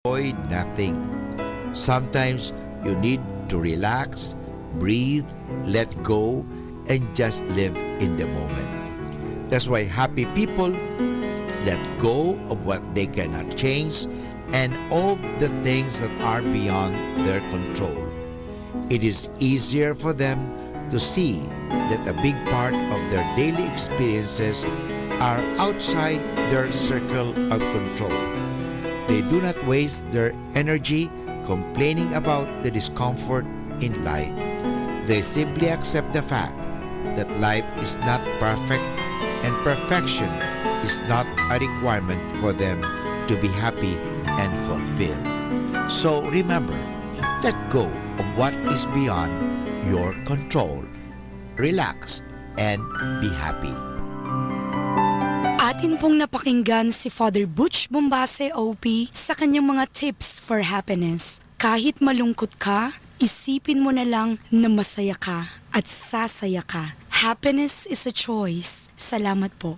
avoid nothing. Sometimes you need to relax, breathe, let go, and just live in the moment. That's why happy people let go of what they cannot change and all the things that are beyond their control. It is easier for them to see that a big part of their daily experiences are outside their circle of control. They do not waste their energy complaining about the discomfort in life. They simply accept the fact that life is not perfect and perfection is not a requirement for them to be happy and fulfilled. So remember, let go of what is beyond your control. Relax and be happy. Atin pong napakinggan si Father Butch Bombase OP sa kanyang mga tips for happiness. Kahit malungkot ka, isipin mo na lang na masaya ka at sasaya ka. Happiness is a choice. Salamat po.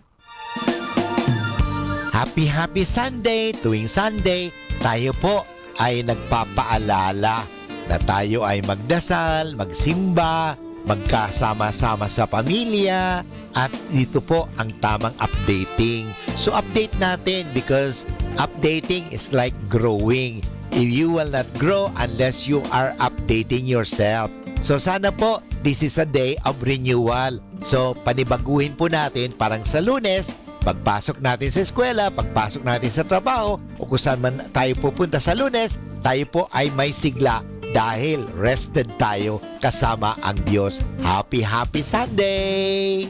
Happy Sunday! Tuwing Sunday, tayo po ay nagpapaalala na tayo ay magdasal, magsimba, magkasama-sama sa pamilya, at dito po ang tamang updating. So update natin because updating is like growing. If you will not grow unless you are updating yourself. So sana po, this is a day of renewal. So panibaguhin po natin parang sa Lunes, pagpasok natin sa eskwela, pagpasok natin sa trabaho, o kung saan man tayo pupunta sa Lunes, tayo po ay may sigla dahil rested tayo kasama ang Diyos. Happy Sunday!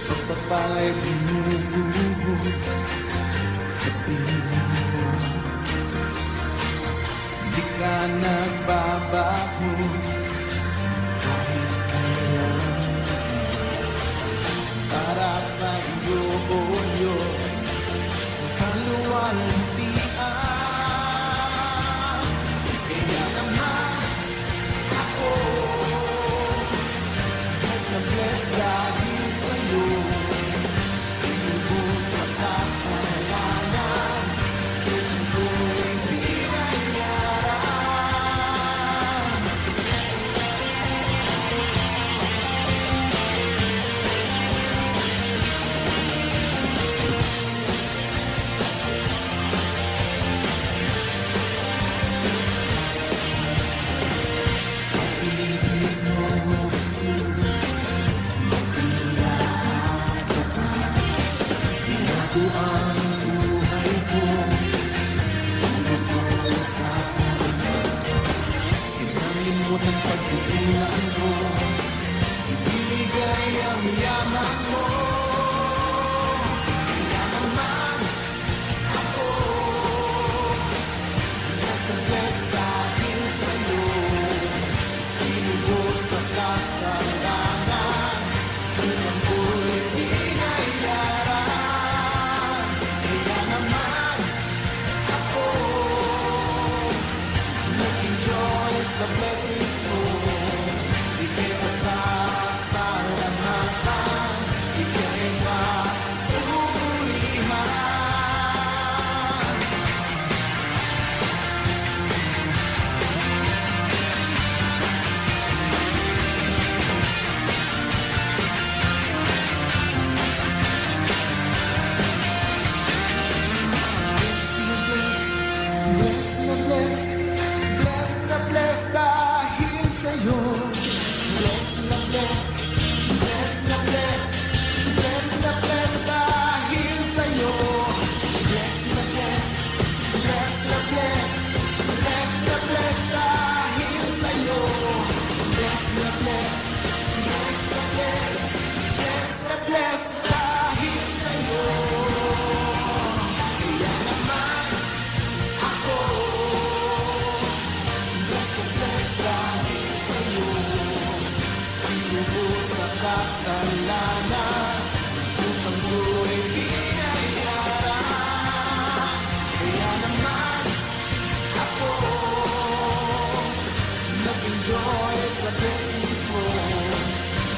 Pagpapala'y binubuhos sa piling mo. Di ka nagbabago kahit kailan. Para sa iyo, O Diyos, kaluwalhatian. Kaya naman ako blessed na blessed dahil sa'yo. Ang pagkukulaan ko, ibinigay ang yaman mo. Kaya naman ako blessed na blessed dahil sa'yo. Inubos sa kasalanan, ilang ko'y binayaran. Kaya naman ako nag-enjoy sa blessings mo. Di kita kasalanan upang buhay pinayara. Kaya naman ako nag-enjoy sa blessings mo.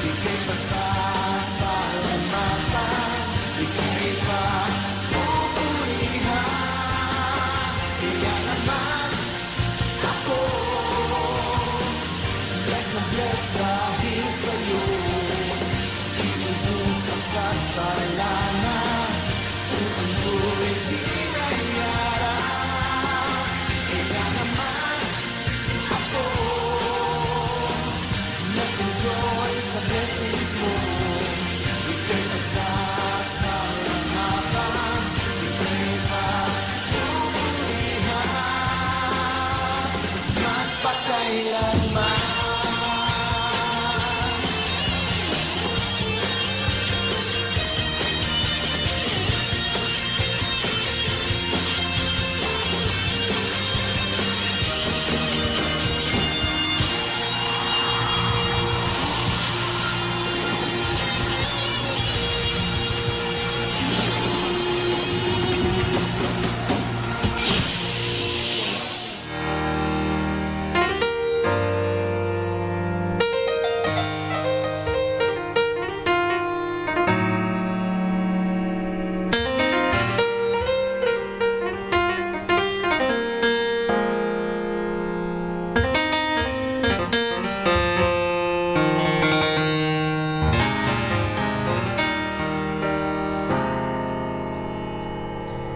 Ika'y pasasalamatan, ika'y papupurihan. Kaya naman ako blessed na blessed dahil sa'yo. Inubos ang kasalanan upang buhay pinayara. Kaya naman ako nag-enjoy sa blessings mo. Ika'y pasasalamatan, ika'y papupurihan, magpakailanman.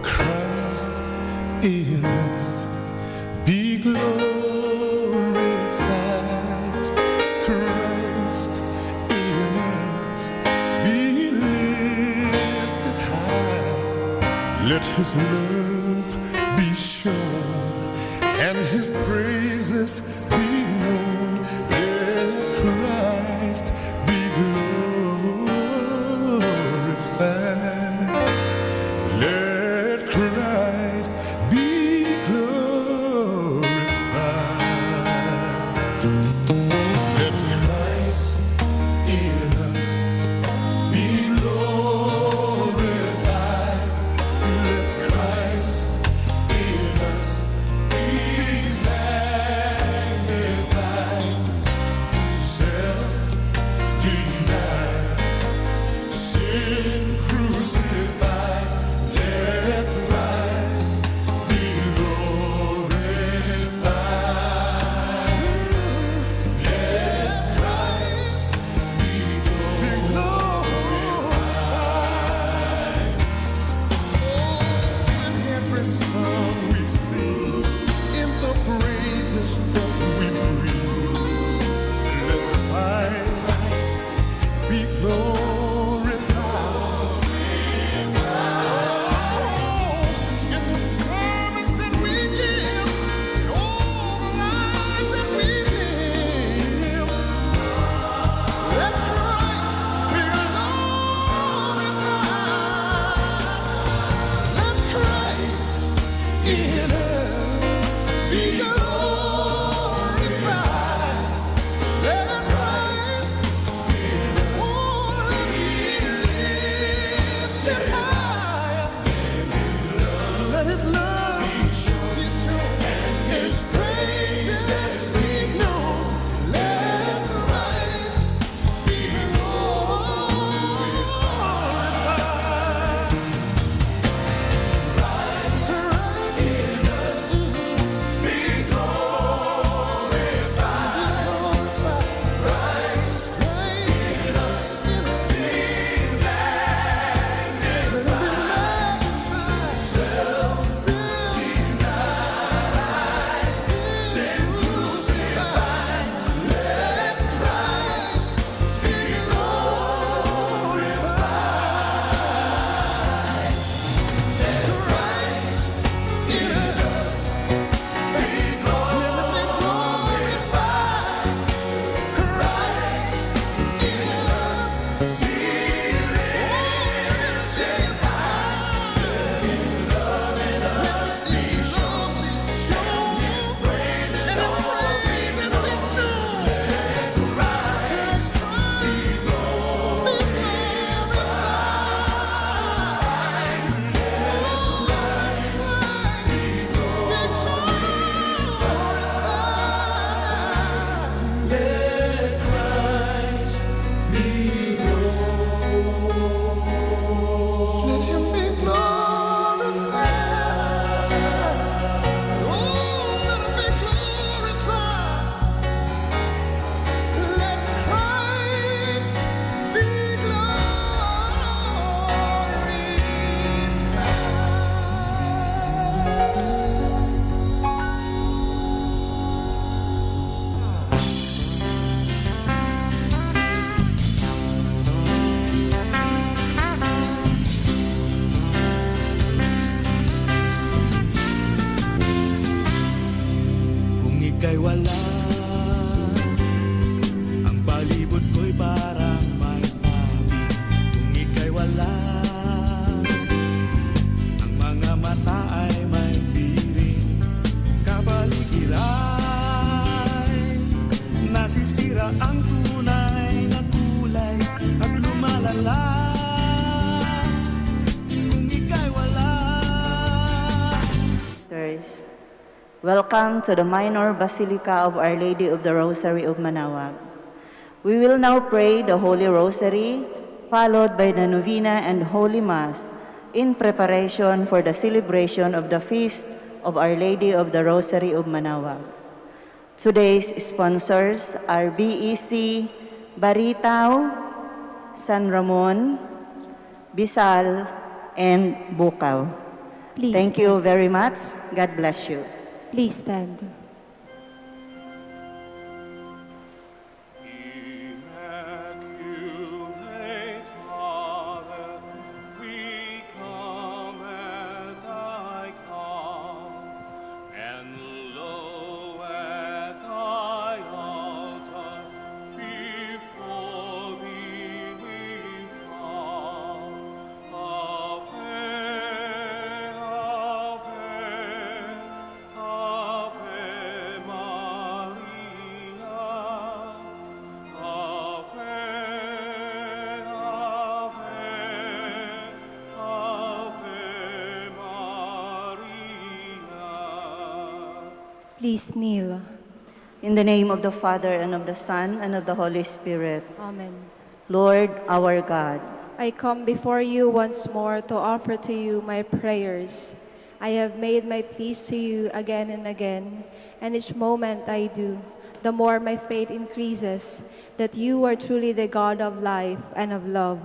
Christ in us, be glorified. Christ in us, be lifted high. Let his love be shown and his praises be known. Let Christ be glorified. Let Christ be glorified. Let Christ in us be glorified. Let Christ in us be magnified. ika'y wala, ang palibot ko'y parang may tabi. Kung ika'y wala, ang mga mata ay may piring. Kapaligiran, nasisira ang tunay na kulay at lumalala. Kung ika'y wala. Sisters, welcome to the Minor Basilica of Our Lady of the Rosary of Manaoag. We will now pray the Holy Rosary, followed by the Novena and Holy Mass in preparation for the celebration of the feast of Our Lady of the Rosary of Manaoag. Today's sponsors are BEC, Baritao, San Ramon, Bisal, and Bukaw. Please Thank you very much. God bless you. Please stand. Immaculate Mother, we come at thy call, and low at thy altar, before thee we fall. Ave, Ave, Ave Maria. Ave, Ave, Ave Maria. Please kneel. In the name of the Father, and of the Son, and of the Holy Spirit. Amen. Lord, our God, I come before you once more to offer to you my prayers. I have made my pleas to you again and again, and each moment I do, the more my faith increases that you are truly the God of life and of love.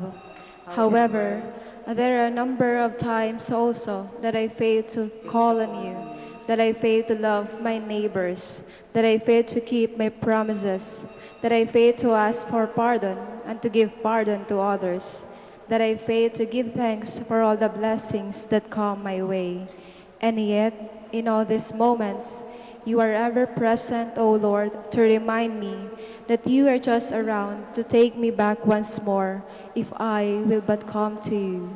However, there are a number of times also that I fail to call on you, that I fail to love my neighbors, that I fail to keep my promises, that I fail to ask for pardon and to give pardon to others, that I fail to give thanks for all the blessings that come my way. And yet, in all these moments, you are ever present, O Lord, to remind me that you are just around to take me back once more if I will but come to you.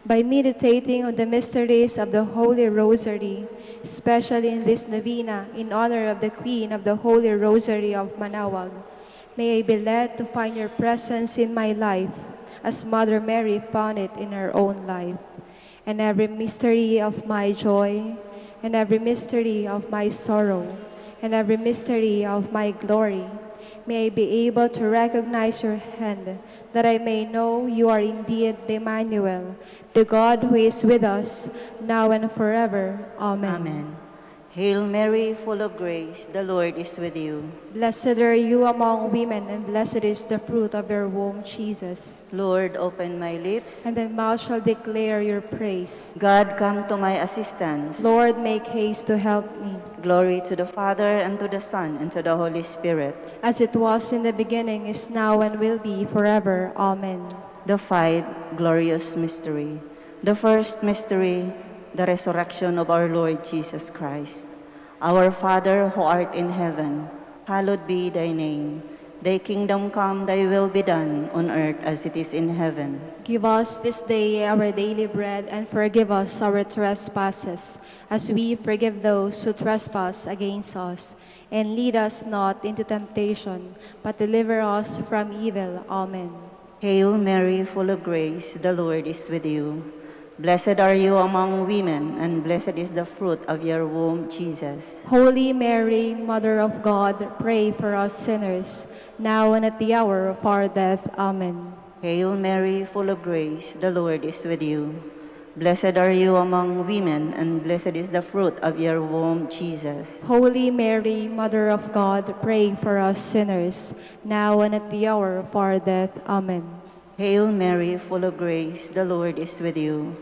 By meditating on the mysteries of the Holy Rosary, especially in this novena in honor of the Queen of the Holy Rosary of Manaoag, may I be led to find your presence in my life as Mother Mary found it in her own life. And every mystery of my joy, and every mystery of my sorrow, and every mystery of my glory, may I be able to recognize your hand, that I may know you are indeed the Emmanuel, the God who is with us, now and forever. Amen. Amen. Hail Mary, full of grace, the Lord is with you. Blessed are you among women, and blessed is the fruit of your womb, Jesus. Lord, open my lips. And my mouth shall declare your praise. God, come to my assistance. Lord, make haste to help me. Glory to the Father, and to the Son, and to the Holy Spirit. As it was in the beginning, is now, and will be forever. Amen. The five glorious mystery. The first mystery, the resurrection of our Lord Jesus Christ. Our Father who art in heaven, hallowed be thy name. Thy kingdom come, thy will be done on earth as it is in heaven. Give us this day our daily bread, and forgive us our trespasses, as we forgive those who trespass against us. And lead us not into temptation, but deliver us from evil. Amen. Hail Mary, full of grace, the Lord is with you. Blessed are you among women, and blessed is the fruit of your womb, Jesus. Holy Mary, Mother of God, pray for us sinners, now and at the hour of our death. Amen. Hail Mary, full of grace, the Lord is with you. Blessed are you among women, and blessed is the fruit of your womb, Jesus. Holy Mary, Mother of God, pray for us sinners, now and at the hour of our death. Amen. Hail Mary, full of grace, the Lord is with you.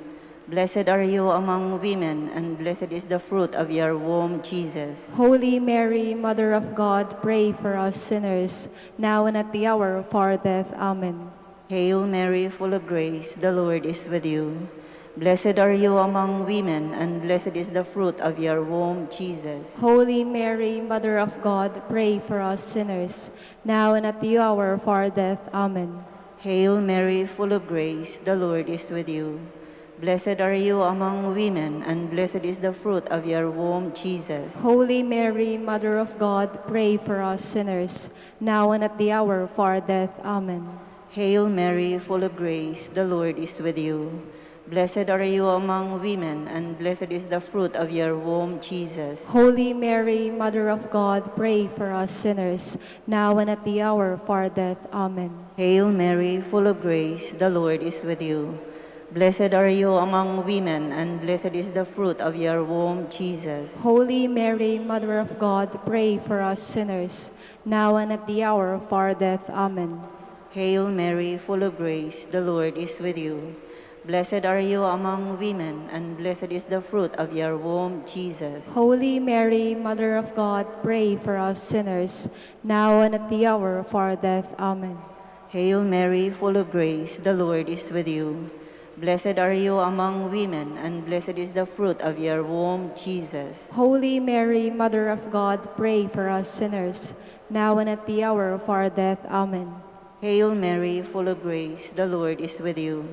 Blessed are you among women, and blessed is the fruit of your womb, Jesus. Holy Mary, Mother of God, pray for us sinners, now and at the hour of our death. Amen. Hail Mary, full of grace, the Lord is with you. Blessed are you among women, and blessed is the fruit of your womb, Jesus. Holy Mary, Mother of God, pray for us sinners, now and at the hour of our death. Amen. Hail Mary, full of grace, the Lord is with you. Blessed are you among women, and blessed is the fruit of your womb, Jesus. Holy Mary, Mother of God, pray for us sinners, now and at the hour of our death. Amen. Hail Mary, full of grace, the Lord is with you. Blessed are you among women, and blessed is the fruit of your womb, Jesus. Holy Mary, Mother of God, pray for us sinners, now and at the hour of our death. Amen. Hail Mary, full of grace, the Lord is with you. Blessed are you among women, and blessed is the fruit of your womb, Jesus. Holy Mary, Mother of God, pray for us sinners, now and at the hour of our death. Amen. Hail Mary, full of grace, the Lord is with you. Blessed are you among women, and blessed is the fruit of your womb, Jesus. Holy Mary, Mother of God, pray for us sinners, now and at the hour of our death. Amen. Hail Mary, full of grace, the Lord is with you. Blessed are you among women, and blessed is the fruit of your womb, Jesus. Holy Mary, Mother of God, pray for us sinners, now and at the hour of our death. Amen. Hail Mary, full of grace, the Lord is with you.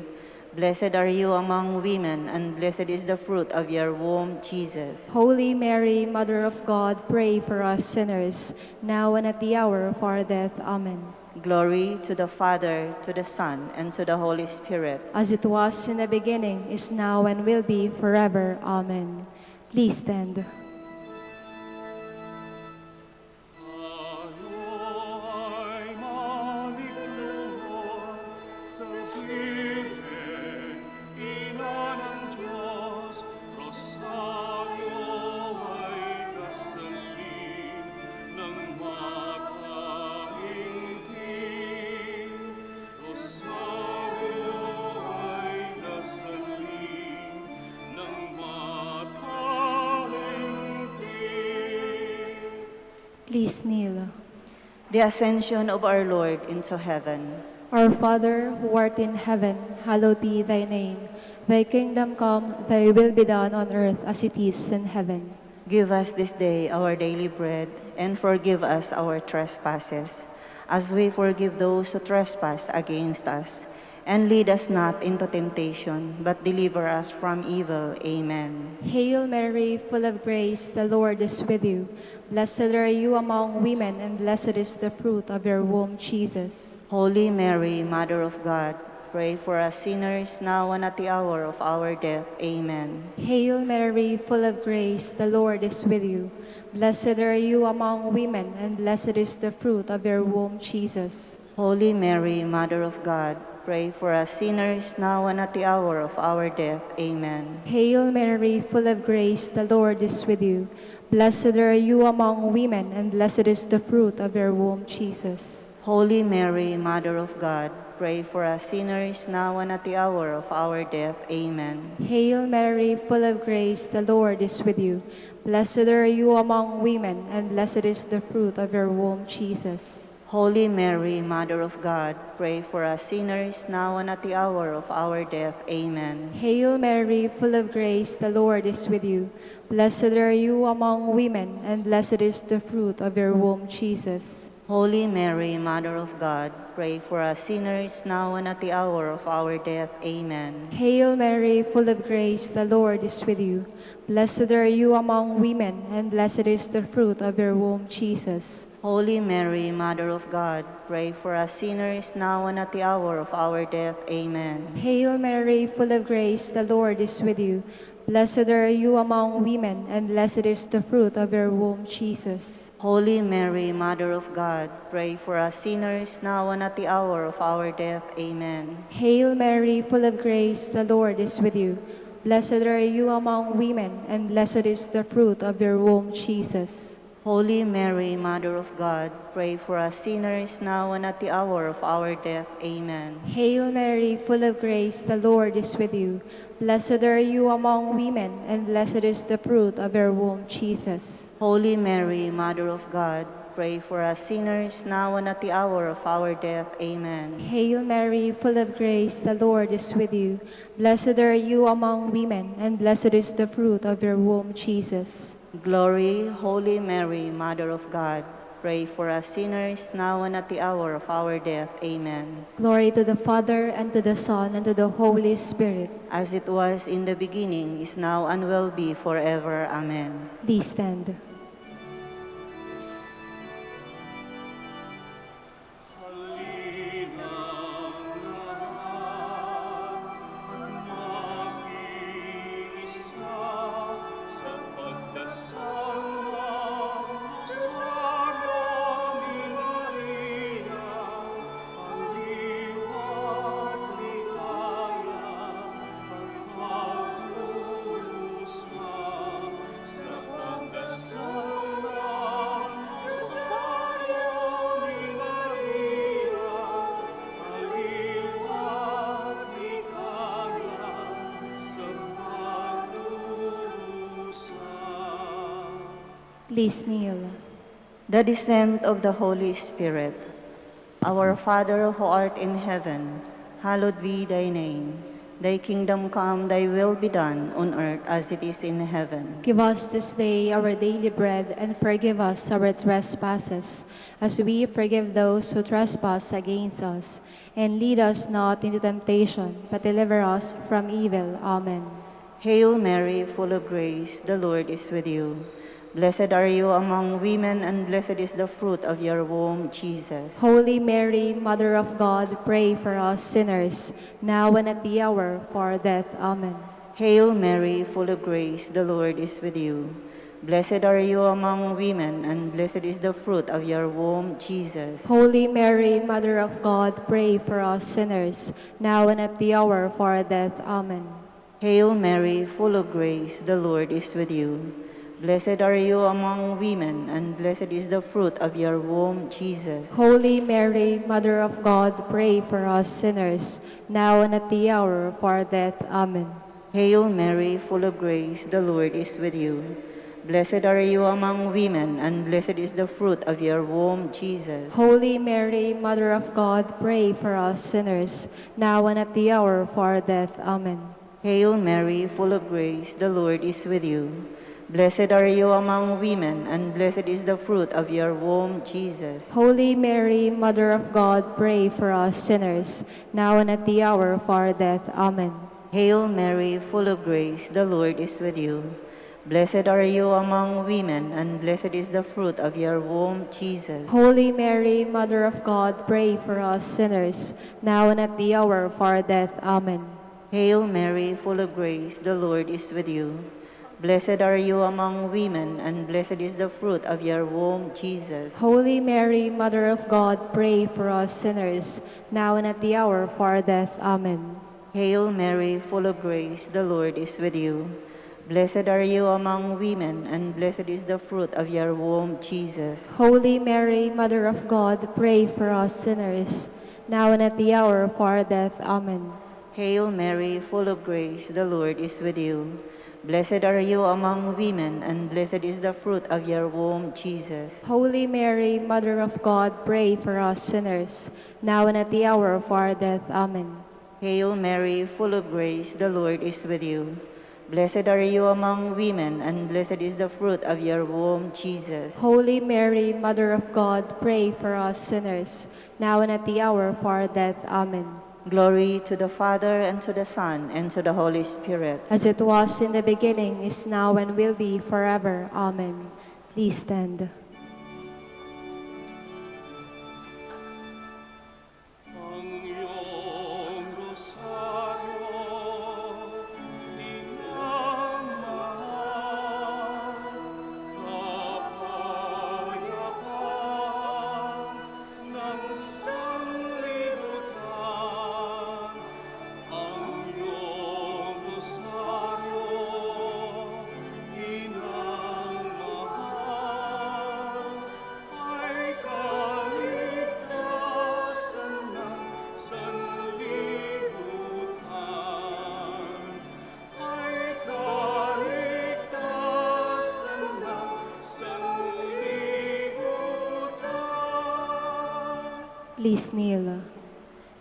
Blessed are you among women, and blessed is the fruit of your womb, Jesus. Holy Mary, Mother of God, pray for us sinners, now and at the hour of our death. Amen. Glory to the Father, to the Son, and to the Holy Spirit. As it was in the beginning, is now, and will be forever. Amen. Please stand. Tayo'y maligno sa Birhen, Ina ng Diyos, Rosario ay kasalin ng makaingking. Rosario ay kasalin ng makaingking. Please kneel. The Ascension of our Lord into heaven. Our Father, who art in heaven, hallowed be thy name. Thy kingdom come, thy will be done on earth as it is in heaven. Give us this day our daily bread, and forgive us our trespasses, as we forgive those who trespass against us. And lead us not into temptation, but deliver us from evil. Amen. Hail Mary, full of grace, the Lord is with you. Blessed are you among women, and blessed is the fruit of your womb, Jesus. Holy Mary, Mother of God, pray for us sinners now and at the hour of our death. Amen. Hail Mary, full of grace, the Lord is with you. Blessed are you among women, and blessed is the fruit of your womb, Jesus. Holy Mary, Mother of God, pray for us sinners now and at the hour of our death. Amen. Hail Mary, full of grace, the Lord is with you. Blessed are you among women, and blessed is the fruit of your womb, Jesus. Holy Mary, Mother of God, pray for us sinners now and at the hour of our death. Amen. Hail Mary, full of grace, the Lord is with you. Blessed are you among women, and blessed is the fruit of your womb, Jesus. Holy Mary, Mother of God, pray for us sinners now and at the hour of our death. Amen. Hail Mary, full of grace, the Lord is with you. Blessed are you among women, and blessed is the fruit of your womb, Jesus. Holy Mary, Mother of God, pray for us sinners now and at the hour of our death. Amen. Hail Mary, full of grace, the Lord is with you. Blessed are you among women, and blessed is the fruit of your womb, Jesus. Holy Mary, Mother of God, pray for us sinners now and at the hour of our death. Amen. Hail Mary, full of grace, the Lord is with you. Blessed are you among women, and blessed is the fruit of your womb, Jesus. Holy Mary, Mother of God, pray for us sinners now and at the hour of our death. Amen. Hail Mary, full of grace, the Lord is with you. Blessed are you among women, and blessed is the fruit of your womb, Jesus. Holy Mary, Mother of God, pray for us sinners now and at the hour of our death. Amen. Hail Mary, full of grace, the Lord is with you. Blessed are you among women, and blessed is the fruit of your womb, Jesus. Holy Mary, Mother of God, pray for us sinners, now and at the hour of our death. Amen. Hail Mary, full of grace, the Lord is with you. Blessed are you among women, and blessed is the fruit of your womb, Jesus. Glory, Holy Mary, Mother of God, pray for us sinners, now and at the hour of our death. Amen. Glory to the Father, and to the Son, and to the Holy Spirit. As it was in the beginning, is now, and will be forever. Amen. Please stand. Please kneel. The descent of the Holy Spirit. Our Father who art in heaven, hallowed be thy name. Thy kingdom come, thy will be done on earth as it is in heaven. Give us this day our daily bread, and forgive us our trespasses, as we forgive those who trespass against us. And lead us not into temptation, but deliver us from evil. Amen. Hail Mary, full of grace, the Lord is with you. Blessed are you among women, and blessed is the fruit of your womb, Jesus. Holy Mary, Mother of God, pray for us sinners, now and at the hour of our death. Amen. Hail Mary, full of grace, the Lord is with you. Blessed are you among women, and blessed is the fruit of your womb, Jesus. Holy Mary, Mother of God, pray for us sinners, now and at the hour of our death. Amen. Hail Mary, full of grace, the Lord is with you. Blessed are you among women, and blessed is the fruit of your womb, Jesus. Holy Mary, Mother of God, pray for us sinners, now and at the hour of our death. Amen. Hail Mary, full of grace, the Lord is with you. Blessed are you among women, and blessed is the fruit of your womb, Jesus. Holy Mary, Mother of God, pray for us sinners, now and at the hour of our death. Amen. Hail Mary, full of grace, the Lord is with you. Blessed are you among women, and blessed is the fruit of your womb, Jesus. Holy Mary, Mother of God, pray for us sinners, now and at the hour of our death. Amen. Hail Mary, full of grace, the Lord is with you. Blessed are you among women, and blessed is the fruit of your womb, Jesus. Holy Mary, Mother of God, pray for us sinners, now and at the hour of our death. Amen. Hail Mary, full of grace, the Lord is with you. Blessed are you among women, and blessed is the fruit of your womb, Jesus. Holy Mary, Mother of God, pray for us sinners, now and at the hour of our death. Amen. Hail Mary, full of grace, the Lord is with you. Blessed are you among women, and blessed is the fruit of your womb, Jesus. Holy Mary, Mother of God, pray for us sinners, now and at the hour of our death. Amen. Hail Mary, full of grace, the Lord is with you. Blessed are you among women, and blessed is the fruit of your womb, Jesus. Holy Mary, Mother of God, pray for us sinners, now and at the hour of our death. Amen. Hail Mary, full of grace, the Lord is with you. Blessed are you among women, and blessed is the fruit of your womb, Jesus. Holy Mary, Mother of God, pray for us sinners, now and at the hour of our death. Amen. Glory to the Father, and to the Son, and to the Holy Spirit. As it was in the beginning, is now, and will be forever. Amen. Please stand. Please kneel.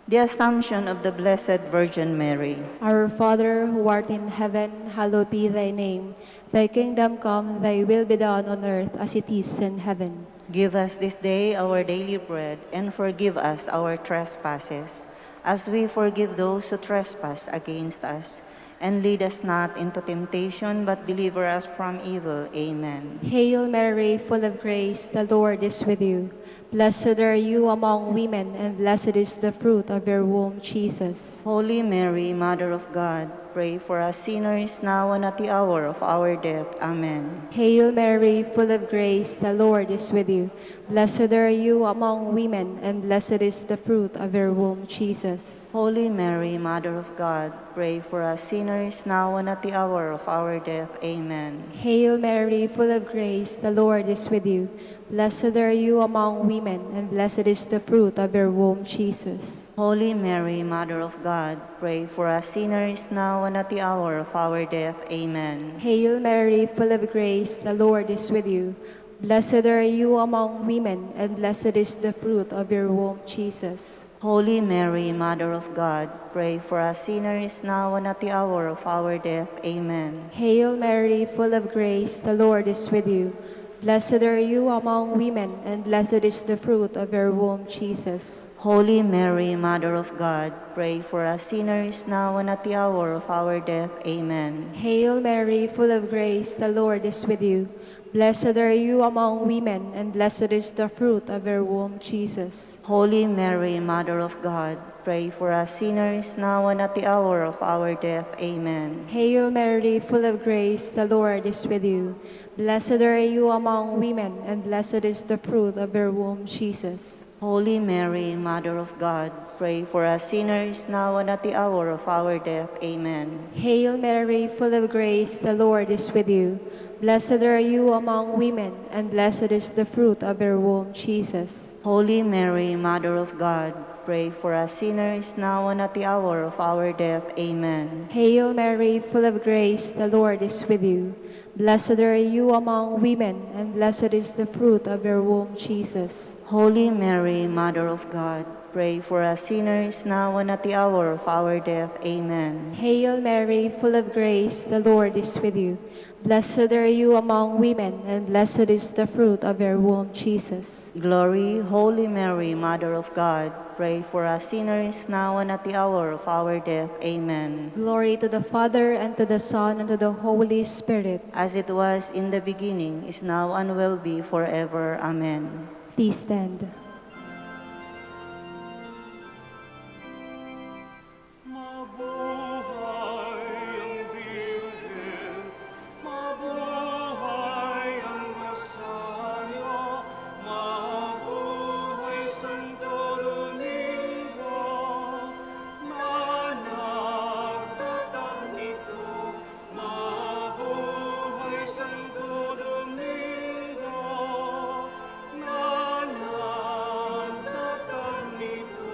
The Assumption of the Blessed Virgin Mary. Our Father, who art in heaven, hallowed be thy name. Thy kingdom come, thy will be done on earth as it is in heaven. Give us this day our daily bread, and forgive us our trespasses, as we forgive those who trespass against us. And lead us not into temptation, but deliver us from evil. Amen. Hail Mary, full of grace, the Lord is with you. Blessed are you among women, and blessed is the fruit of your womb, Jesus. Holy Mary, Mother of God, pray for us sinners now and at the hour of our death. Amen. Hail Mary, full of grace, the Lord is with you. Blessed are you among women, and blessed is the fruit of your womb, Jesus. Holy Mary, Mother of God, pray for us sinners now and at the hour of our death. Amen. Hail Mary, full of grace, the Lord is with you. Blessed are you among women, and blessed is the fruit of your womb, Jesus. Holy Mary, Mother of God, pray for us sinners now and at the hour of our death. Amen. Hail Mary, full of grace, the Lord is with you. Blessed are you among women, and blessed is the fruit of your womb, Jesus. Holy Mary, Mother of God, pray for us sinners now and at the hour of our death. Amen. Hail Mary, full of grace, the Lord is with you. Blessed are you among women, and blessed is the fruit of your womb, Jesus. Holy Mary, Mother of God, pray for us sinners now and at the hour of our death. Amen. Hail Mary, full of grace, the Lord is with you. Blessed are you among women, and blessed is the fruit of your womb, Jesus. Holy Mary, Mother of God, pray for us sinners now and at the hour of our death. Amen. Hail Mary, full of grace, the Lord is with you. Blessed are you among women, and blessed is the fruit of your womb, Jesus. Holy Mary, Mother of God, pray for us sinners now and at the hour of our death. Amen. Hail Mary, full of grace, the Lord is with you. Blessed are you among women, and blessed is the fruit of your womb, Jesus. Holy Mary, Mother of God, pray for us sinners now and at the hour of our death. Amen. Hail Mary, full of grace, the Lord is with you. Blessed are you among women, and blessed is the fruit of your womb, Jesus. Holy Mary, Mother of God, pray for us sinners now and at the hour of our death. Amen. Hail Mary, full of grace, the Lord is with you. Blessed are you among women, and blessed is the fruit of your womb, Jesus. Glory, Holy Mary, Mother of God, pray for us sinners now and at the hour of our death. Amen. Glory to the Father, and to the Son, and to the Holy Spirit. As it was in the beginning, is now, and will be forever. Amen. Please stand. Mabuhay ang Birhen, mabuhay ang Rosario, mabuhay Santo Domingo, na nagtatag nito, mabuhay Santo Domingo, na nagtatag nito.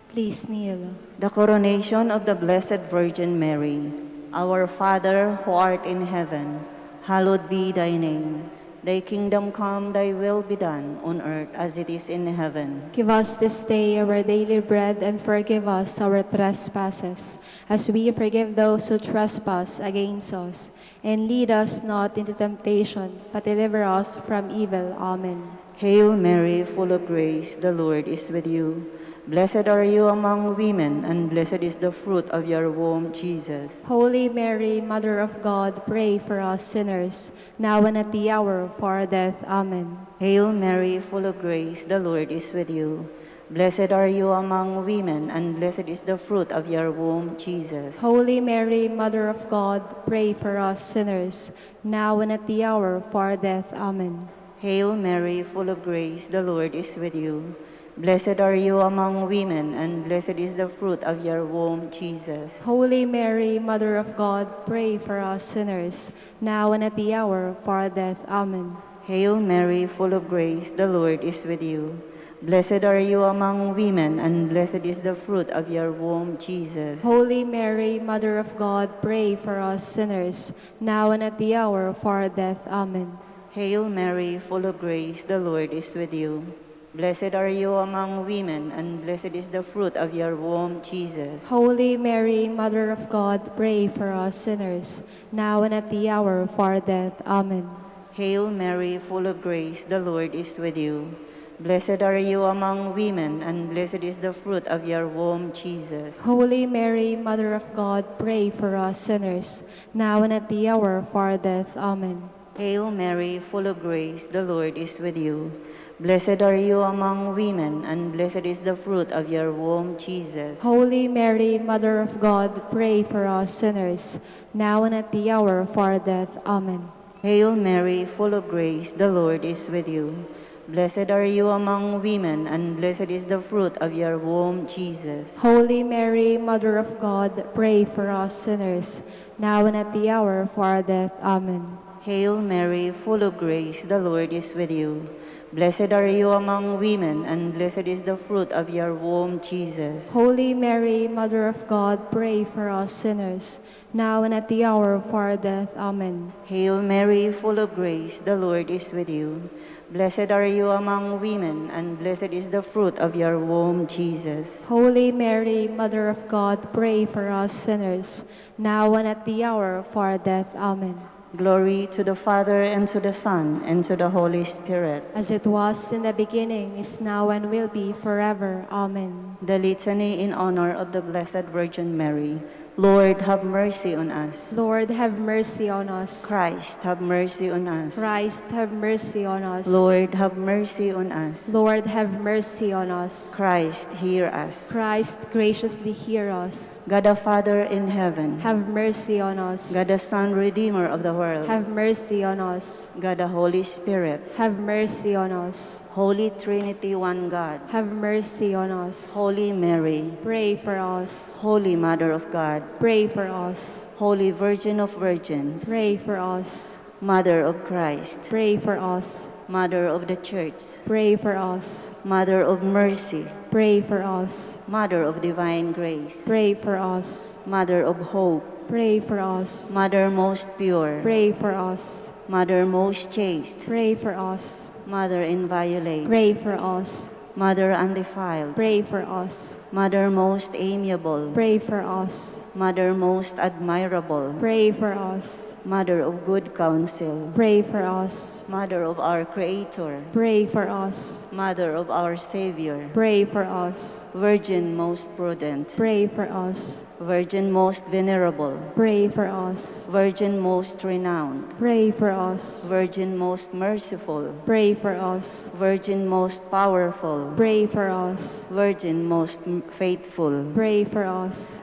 Please kneel. The coronation of the Blessed Virgin Mary. Our Father, who art in heaven, hallowed be thy name. Thy kingdom come, thy will be done, on earth as it is in heaven. Give us this day our daily bread, and forgive us our trespasses, as we forgive those who trespass against us. And lead us not into temptation, but deliver us from evil. Amen. Hail Mary, full of grace, the Lord is with you. Blessed are you among women, and blessed is the fruit of your womb, Jesus. Holy Mary, Mother of God, pray for us sinners, now and at the hour of our death. Amen. Hail Mary, full of grace, the Lord is with you. Blessed are you among women, and blessed is the fruit of your womb, Jesus. Holy Mary, Mother of God, pray for us sinners, now and at the hour of our death. Amen. Hail Mary, full of grace, the Lord is with you. Blessed are you among women, and blessed is the fruit of your womb, Jesus. Holy Mary, Mother of God, pray for us sinners, now and at the hour of our death. Amen. Hail Mary, full of grace, the Lord is with you. Blessed are you among women, and blessed is the fruit of your womb, Jesus. Holy Mary, Mother of God, pray for us sinners, now and at the hour of our death. Amen. Hail Mary, full of grace, the Lord is with you. Blessed are you among women, and blessed is the fruit of your womb, Jesus. Holy Mary, Mother of God, pray for us sinners, now and at the hour of our death. Amen. Hail Mary, full of grace, the Lord is with you. Blessed are you among women, and blessed is the fruit of your womb, Jesus. Holy Mary, Mother of God, pray for us sinners, now and at the hour of our death. Amen. Hail Mary, full of grace, the Lord is with you. Blessed are you among women, and blessed is the fruit of your womb, Jesus. Holy Mary, Mother of God, pray for us sinners, now and at the hour of our death. Amen. Hail Mary, full of grace, the Lord is with you. Blessed are you among women, and blessed is the fruit of your womb, Jesus. Holy Mary, Mother of God, pray for us sinners, now and at the hour of our death. Amen. Hail Mary, full of grace, the Lord is with you. Blessed are you among women, and blessed is the fruit of your womb, Jesus. Holy Mary, Mother of God, pray for us sinners, now and at the hour of our death. Amen. Hail Mary, full of grace, the Lord is with you. Blessed are you among women, and blessed is the fruit of your womb, Jesus. Holy Mary, Mother of God, pray for us sinners, now and at the hour of our death. Amen. Glory to the Father, and to the Son, and to the Holy Spirit. As it was in the beginning, is now, and will be forever. Amen. The Litany in honor of the Blessed Virgin Mary. Lord, have mercy on us. Lord, have mercy on us. Christ, have mercy on us. Christ, have mercy on us. Lord, have mercy on us. Lord, have mercy on us. Christ, hear us. Christ, graciously hear us. God the Father in heaven. Have mercy on us. God the Son, Redeemer of the world. Have mercy on us. God the Holy Spirit. Have mercy on us. Holy Trinity, one God. Have mercy on us. Holy Mary. Pray for us. Holy Mother of God. Pray for us. Holy Virgin of Virgins. Pray for us. Mother of Christ. Pray for us. Mother of the Church. Pray for us. Mother of Mercy. Pray for us. Mother of Divine Grace. Pray for us. Mother of Hope. Pray for us. Mother most pure. Pray for us. Mother most chaste. Pray for us. Mother inviolate. Pray for us. Mother undefiled. Pray for us. Mother most amiable. Pray for us. Mother most admirable. Pray for us. Mother of good counsel. Pray for us. Mother of our Creator. Pray for us. Mother of our Savior. Pray for us. Virgin most prudent. Pray for us. Virgin most venerable. Pray for us. Virgin most renowned. Pray for us. Virgin most merciful. Pray for us. Virgin most powerful. Pray for us. Virgin most faithful. Pray for us.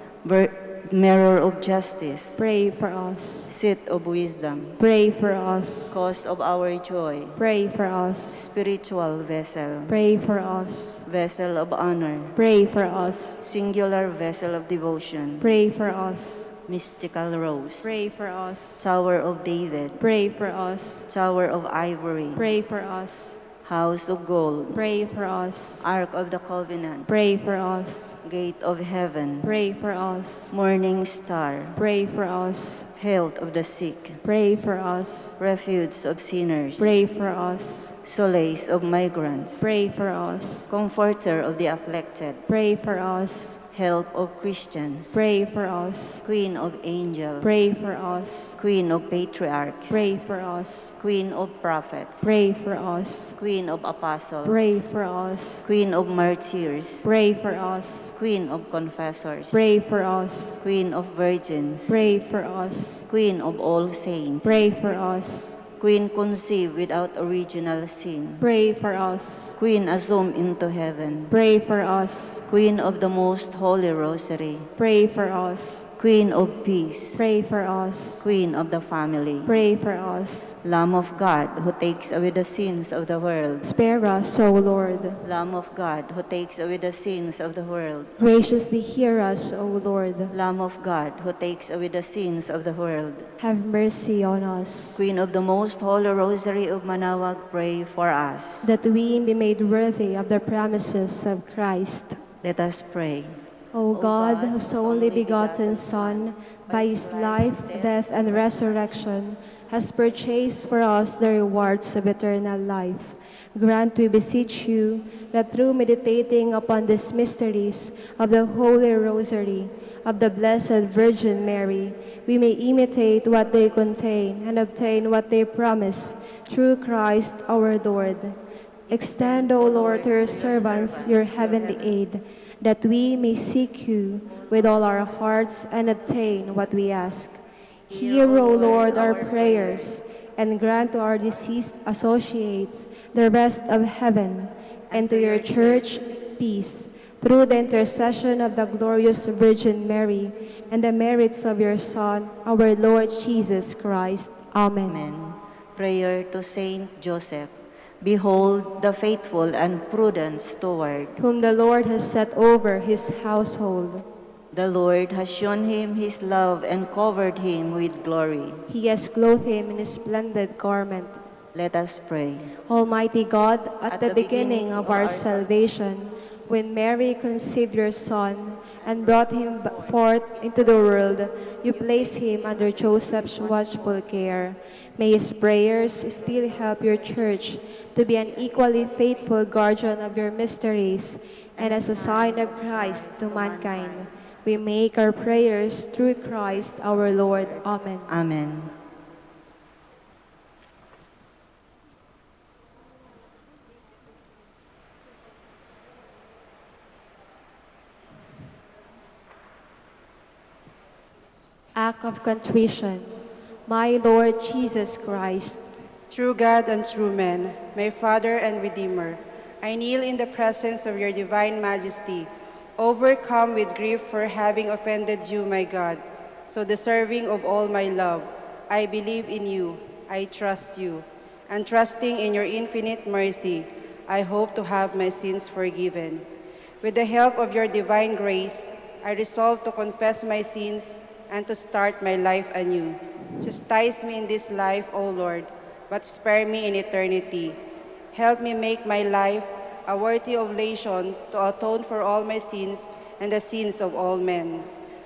Mirror of justice. Pray for us. Seat of wisdom. Pray for us. Cause of our joy. Pray for us. Spiritual vessel. Pray for us. Vessel of honor. Pray for us. Singular vessel of devotion. Pray for us. Mystical rose. Pray for us. Tower of David. Pray for us. Tower of ivory. Pray for us. House of gold. Pray for us. Ark of the covenant. Pray for us. Gate of heaven. Pray for us. Morning star. Pray for us. Health of the sick. Pray for us. Refuge of sinners. Pray for us. Solace of migrants. Pray for us. Comforter of the afflicted. Pray for us. Help of Christians. Pray for us. Queen of angels. Pray for us. Queen of patriarchs. Pray for us. Queen of prophets. Pray for us. Queen of apostles. Pray for us. Queen of martyrs. Pray for us. Queen of confessors. Pray for us. Queen of virgins. Pray for us. Queen of all saints. Pray for us. Queen conceived without original sin. Pray for us. Queen assumed into heaven. Pray for us. Queen of the most holy rosary. Pray for us. Queen of peace. Pray for us. Queen of the family. Pray for us. Lamb of God, who takes away the sins of the world. Spare us, O Lord. Lamb of God, who takes away the sins of the world. Graciously hear us, O Lord. Lamb of God, who takes away the sins of the world. Have mercy on us, Queen of the most holy rosary of Manaoag, pray for us. that we be made worthy of the promises of Christ. Let us pray. O God, whose only begotten Son, by his life, death, and resurrection, has purchased for us the rewards of eternal life, Grant, we beseech you, that through meditating upon these mysteries of the Holy Rosary of the Blessed Virgin Mary, we may imitate what they contain and obtain what they promise, through Christ our Lord. Extend, O Lord, to your servants your heavenly aid, that we may seek you with all our hearts and obtain what we ask. Hear, O Lord, our prayers, and grant to our deceased associates the rest of heaven, and to your church peace, through the intercession of the glorious Virgin Mary and the merits of your Son, our Lord Jesus Christ. Amen. Amen. Prayer to Saint Joseph. Behold the faithful and prudent steward. Whom the Lord has set over his household. The Lord has shown him his love and covered him with glory. He has clothed him in a splendid garment. Let us pray. Almighty God, at the beginning of our salvation, when Mary conceived your Son and brought him forth into the world, you placed him under Joseph's watchful care. May his prayers still help your church to be an equally faithful guardian of your mysteries and as a sign of Christ to mankind. We make our prayers through Christ our Lord. Amen. Amen. Act of contrition. My Lord Jesus Christ, True God and true man, my Father and Redeemer, I kneel in the presence of your divine majesty, overcome with grief for having offended you, my God, so deserving of all my love. I believe in you, I trust you, and trusting in your infinite mercy, I hope to have my sins forgiven. With the help of your divine grace, I resolve to confess my sins and to start my life anew. Chastise me in this life, O Lord, but spare me in eternity. Help me make my life a worthy oblation to atone for all my sins and the sins of all men.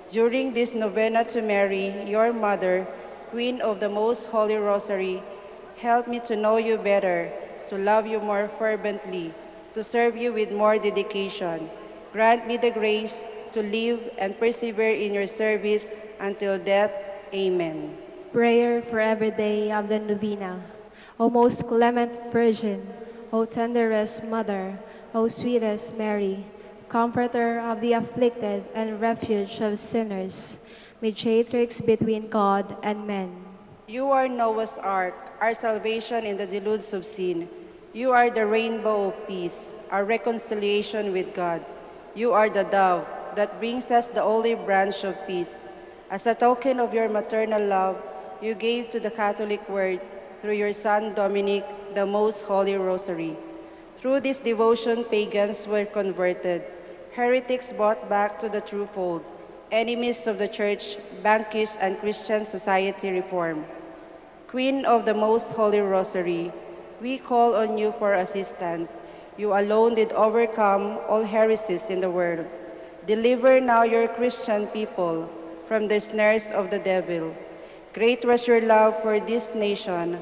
During this novena to Mary, your mother, Queen of the Most Holy Rosary, help me to know you better, to love you more fervently, to serve you with more dedication. Grant me the grace to live and persevere in your service until death. Amen. prayer for every day of the novena. O most clement Virgin, O tenderest Mother, O sweetest Mary, Comforter of the afflicted and refuge of sinners, mediatrix between God and men. You are Noah's Ark, our salvation in the deluge of sin. You are the rainbow of peace, our reconciliation with God. You are the dove that brings us the olive branch of peace. As a token of your maternal love, you gave to the Catholic Word, through your Son Dominic, the Most Holy Rosary. Through this devotion, pagans were converted, heretics brought back to the true fold, enemies of the Church vanquished, and Christian society reformed. Queen of the Most Holy Rosary, we call on you for assistance. You alone did overcome all heresies in the world. Deliver now your Christian people from the snares of the devil. Great was your love for this nation,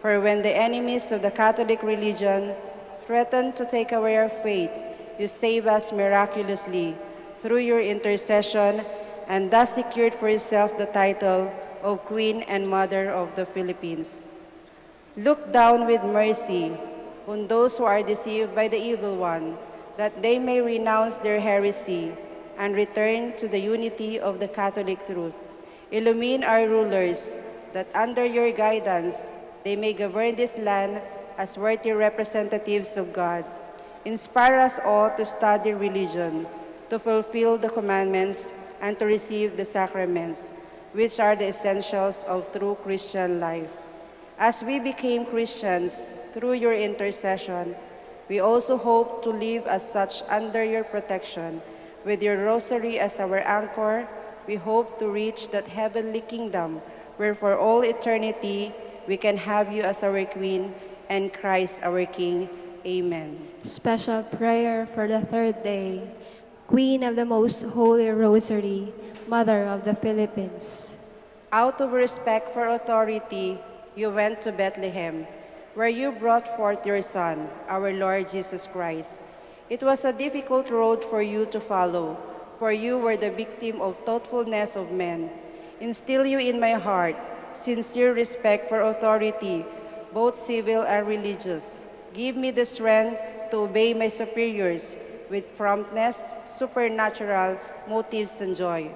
for when the enemies of the Catholic religion threatened to take away our faith, you saved us miraculously through your intercession, and thus secured for yourself the title of Queen and Mother of the Philippines. Look down with mercy on those who are deceived by the evil one, that they may renounce their heresy and return to the unity of the Catholic truth. Illumine our rulers, that under your guidance they may govern this land as worthy representatives of God. Inspire us all to study religion, to fulfill the commandments, and to receive the sacraments, which are the essentials of true Christian life. As we became Christians through your intercession, we also hope to live as such under your protection. With your rosary as our anchor, we hope to reach that heavenly kingdom where for all eternity we can have you as our Queen and Christ our King. Amen. Special prayer for the third day. Queen of the Most Holy Rosary, Mother of the Philippines. Out of respect for authority, you went to Bethlehem. where you brought forth your Son, our Lord Jesus Christ. It was a difficult road for you to follow, for you were the victim of thoughtfulness of men. Instill you in my heart sincere respect for authority, both civil and religious. Give me the strength to obey my superiors with promptness, supernatural motives, and joy.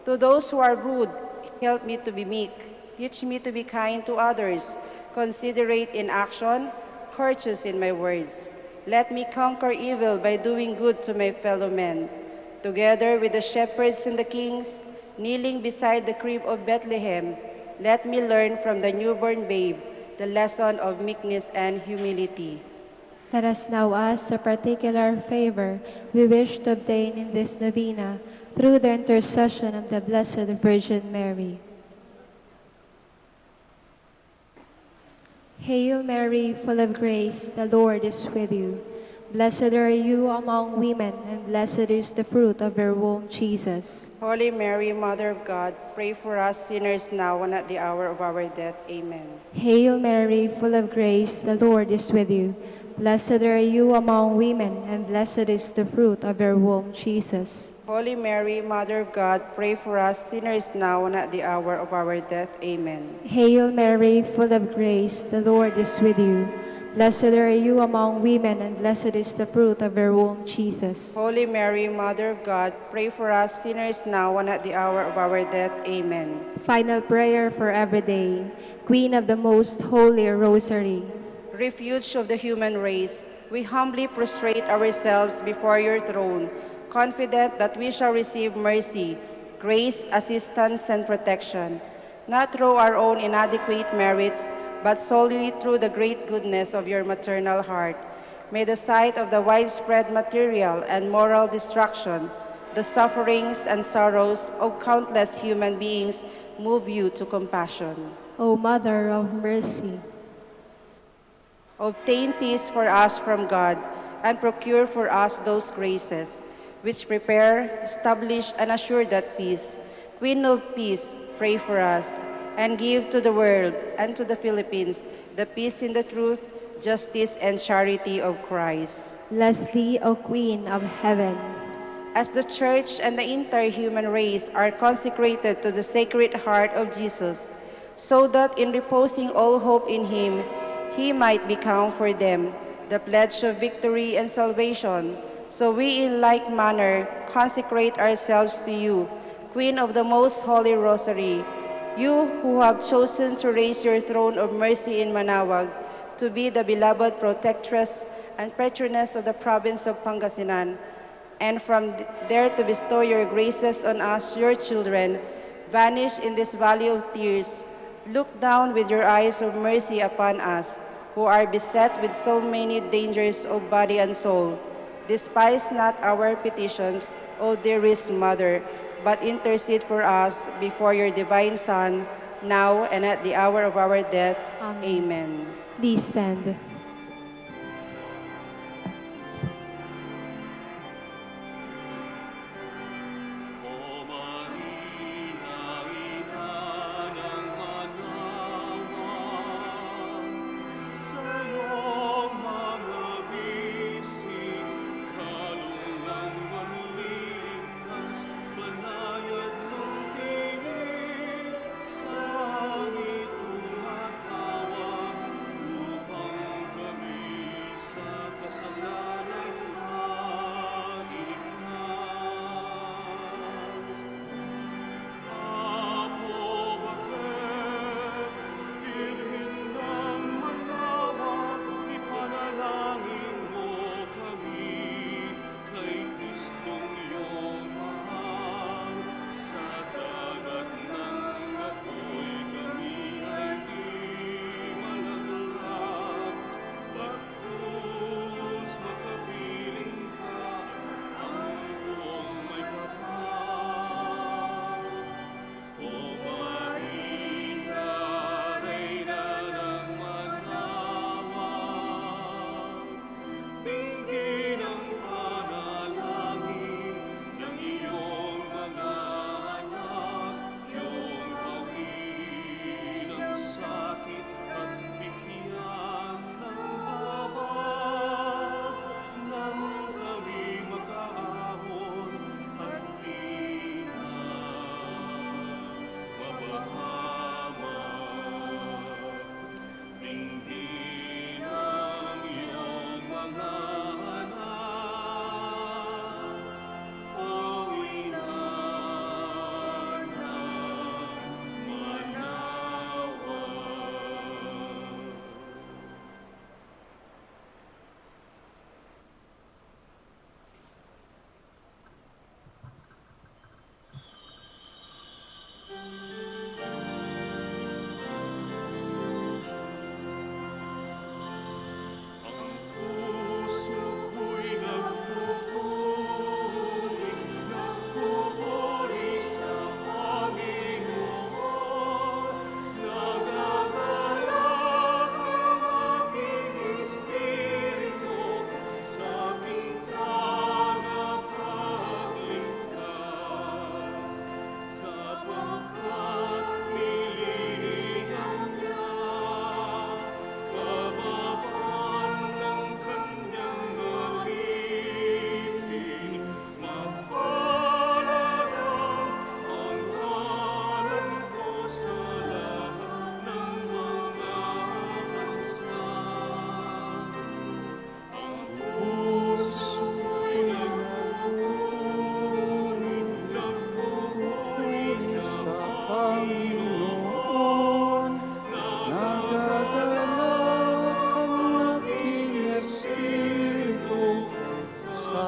To those who are rude, help me to be meek. Teach me to be kind to others, considerate in action, courteous in my words. Let me conquer evil by doing good to my fellow men. Together with the shepherds and the kings, kneeling beside the crib of Bethlehem, let me learn from the newborn babe the lesson of meekness and humility. Let us now ask the particular favor we wish to obtain in this novena through the intercession of the Blessed Virgin Mary. Hail Mary, full of grace, the Lord is with you. Blessed are you among women, and blessed is the fruit of your womb, Jesus. Holy Mary, Mother of God, pray for us sinners now and at the hour of our death. Amen. Hail Mary, full of grace, the Lord is with you. Blessed are you among women, and blessed is the fruit of your womb, Jesus. Holy Mary, Mother of God, pray for us sinners now and at the hour of our death. Amen. Hail Mary, full of grace, the Lord is with you. Blessed are you among women, and blessed is the fruit of your womb, Jesus. Holy Mary, Mother of God, pray for us sinners now and at the hour of our death. Amen. Final prayer for every day. Queen of the most holy Rosary, Refuge of the human race, we humbly prostrate ourselves before your throne, confident that we shall receive mercy, grace, assistance, and protection, not through our own inadequate merits, but solely through the great goodness of your maternal heart. May the sight of the widespread material and moral destruction, the sufferings and sorrows of countless human beings move you to compassion. O Mother of Mercy, Obtain peace for us from God, and procure for us those graces which prepare, establish, and assure that peace. Queen of Peace, pray for us, and give to the world and to the Philippines the peace in the truth, justice, and charity of Christ. Leslie, O Queen of Heaven, As the Church and the entire human race are consecrated to the Sacred Heart of Jesus, so that in reposing all hope in Him, He might become for them the pledge of victory and salvation, so we in like manner consecrate ourselves to you, Queen of the Most Holy Rosary, you who have chosen to raise your throne of mercy in Manaoag, to be the beloved protectress and patroness of the province of Pangasinan, and from there to bestow your graces on us, your children, vanish in this valley of tears. Look down with your eyes of mercy upon us, who are beset with so many dangers of body and soul. Despise not our petitions, O dearest Mother, but intercede for us before your divine Son, now and at the hour of our death. Amen. please stand. O Maria, ina ng manawan, sa iyong mga bisig, kalungang manliligtas, banayad ng tinig, sa langit tumatawag, upang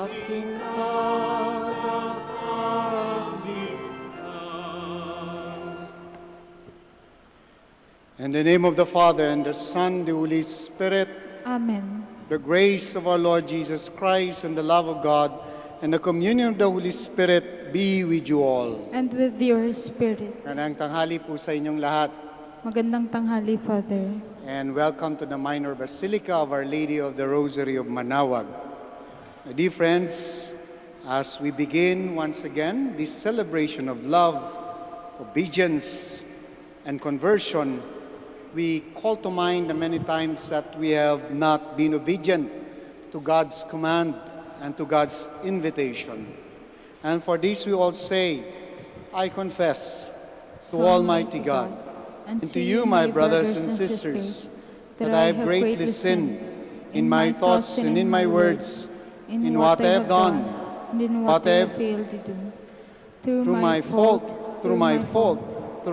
ating In the name of the Father, and the Son, the Holy Spirit, Amen. the grace of our Lord Jesus Christ, and the love of God, and the communion of the Holy Spirit be with you all. And with your spirit. Magandang tanghali po sa inyong lahat, Magandang tanghali, Father. and welcome to the Minor Basilica of Our Lady of the Rosary of Manaoag. My dear friends, as we begin once again this celebration of love, obedience, and conversion, we call to mind the many times that we have not been obedient to God's command and to God's invitation. And for this we all say, I confess to Almighty God and to you, my brothers and sisters, that I have greatly sinned in my thoughts and in my words, in what I have done, and in what I have failed to do. through my fault, through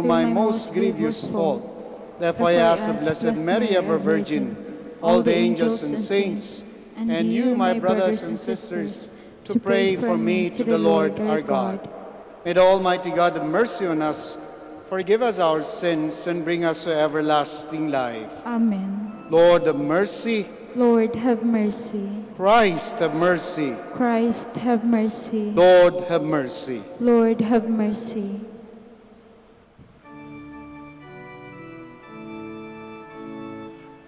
my most grievous fault. Therefore I ask the Blessed Mary, ever Virgin, all the angels and saints, and you, my brothers and sisters, to pray for me to the Lord our God. May the Almighty God have mercy on us, forgive us our sins, and bring us to everlasting life. Amen. Lord have mercy. Lord, have mercy. Christ have mercy. Christ, have mercy. Lord have mercy. Lord, have mercy.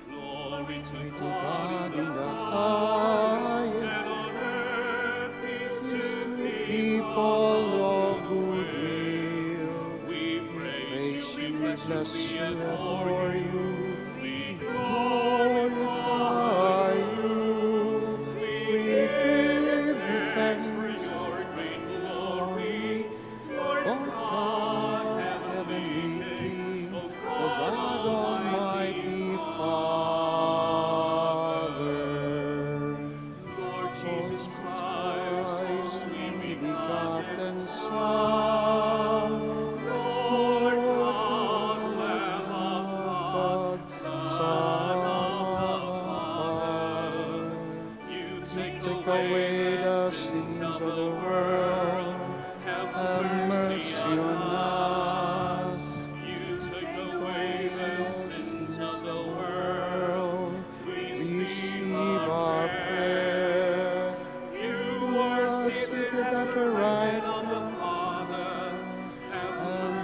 Glory to God in the highest, highest, and on earth peace to people of good will. We praise you, we bless bless you, we you, adore you, we glorify you. we give you thanks for thanks, your great glory. Lord Lord God, God, heavenly heavenly King, King, O O God God Almighty, Almighty Father. Lord Jesus Christ, only begotten Son, Lord God, Lamb of God, Son of the Father, you take away the sins of the world. Have mercy on us. You take away the sins of the world. Receive our prayer. You are seated at the right of the Father. Have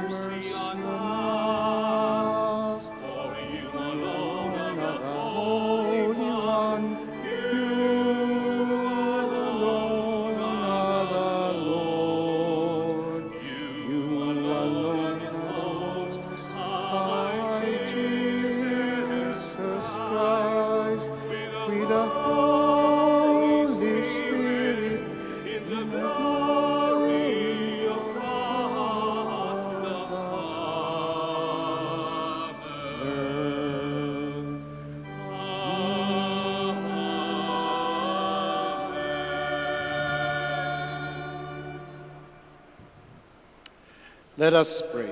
mercy on us. For you alone are the Holy One. You alone are the Lord. You alone are the Most High Jesus Christ, with the Holy Spirit, in the glory of God the Father. Let us pray.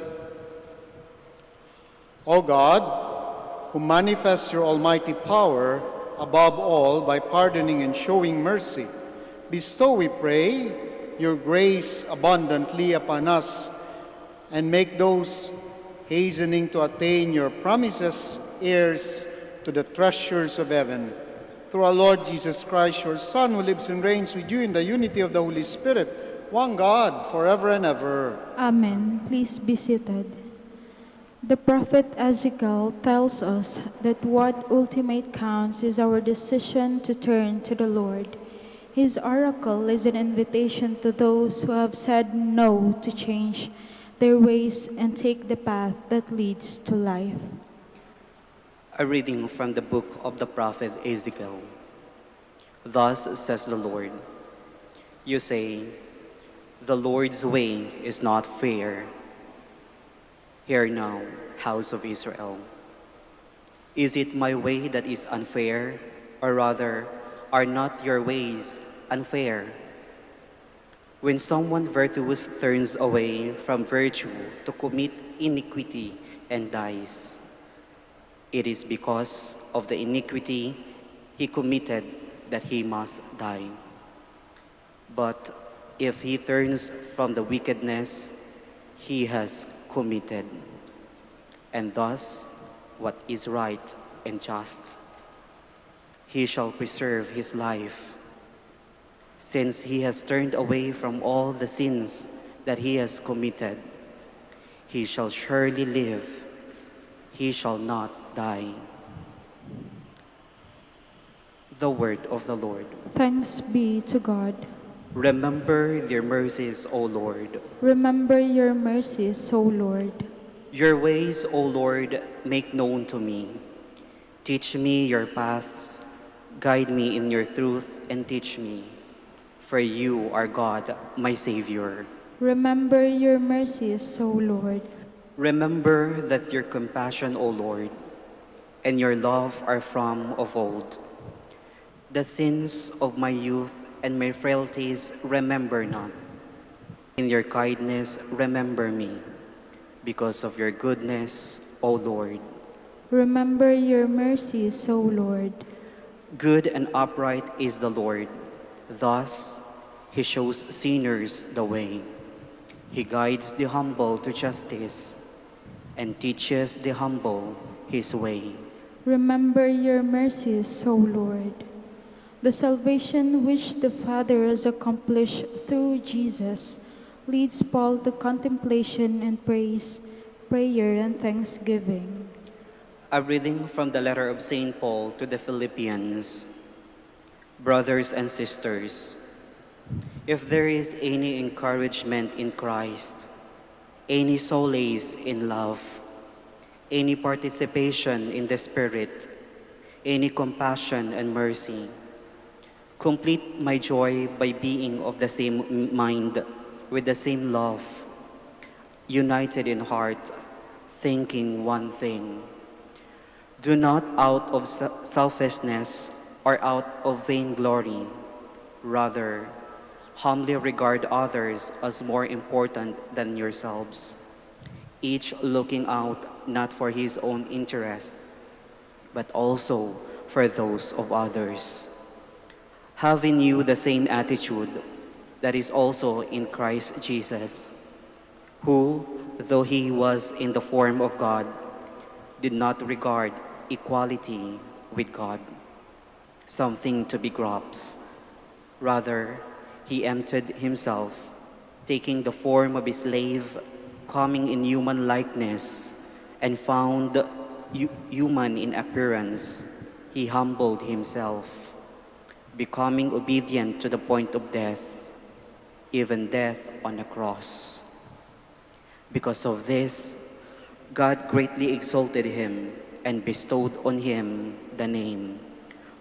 O God, who manifests your almighty power above all by pardoning and showing mercy, bestow, we pray, your grace abundantly upon us, and make those hastening to attain your promises heirs to the treasures of heaven. Through our Lord Jesus Christ, your Son, who lives and reigns with you in the unity of the Holy Spirit, one God, forever and ever. Amen. Please be seated. The prophet Ezekiel tells us that what ultimate counts is our decision to turn to the Lord. His oracle is an invitation to those who have said no to change their ways and take the path that leads to life. A reading from the book of the prophet Ezekiel. Thus says the Lord, you say, the Lord's way is not fair. Hear now, house of Israel. Is it my way that is unfair, or rather, are not your ways unfair? When someone virtuous turns away from virtue to commit iniquity and dies, it is because of the iniquity he committed that he must die. But if he turns from the wickedness he has committed, and thus what is right and just, he shall preserve his life. Since he has turned away from all the sins that he has committed, he shall surely live, he shall not die. The word of the Lord. Thanks be to God. Remember your mercies, O Lord. Remember your mercies, O Lord. Your ways, O Lord, make known to me. Teach me your paths, guide me in your truth, and teach me. For you are God, my Savior. Remember your mercies, O Lord. Remember that your compassion, O Lord, and your love are from of old. The sins of my youth and my frailties remember not. In your kindness remember me, because of your goodness, O Lord. Remember your mercies, O Lord. Good and upright is the Lord. Thus he shows sinners the way. He guides the humble to justice and teaches the humble his way. Remember your mercies, O Lord. The salvation which the Father has accomplished through Jesus leads Paul to contemplation and praise, prayer and thanksgiving. A reading from the letter of St. Paul to the Philippians. Brothers and sisters, if there is any encouragement in Christ, any solace in love, any participation in the Spirit, any compassion and mercy, complete my joy by being of the same mind, with the same love, united in heart, thinking one thing. Do not out of selfishness or out of vainglory, rather, humbly regard others as more important than yourselves, each looking out not for his own interest, but also for those of others. Having you the same attitude that is also in Christ Jesus, who, though he was in the form of God, did not regard equality with God something to be grasped. Rather, he emptied himself, taking the form of a slave, coming in human likeness, and found human in appearance. He humbled himself, becoming obedient to the point of death, even death on a cross. Because of this, God greatly exalted him and bestowed on him the name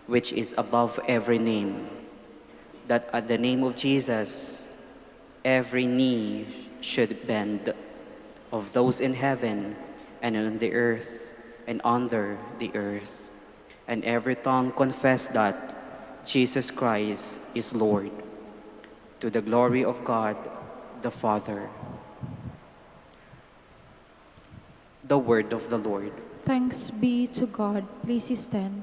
which is above every name, that at the name of Jesus every knee should bend, of those in heaven and on the earth and under the earth, and every tongue confess that Jesus Christ is Lord, to the glory of God the Father. The word of the Lord. Thanks be to God. Please stand.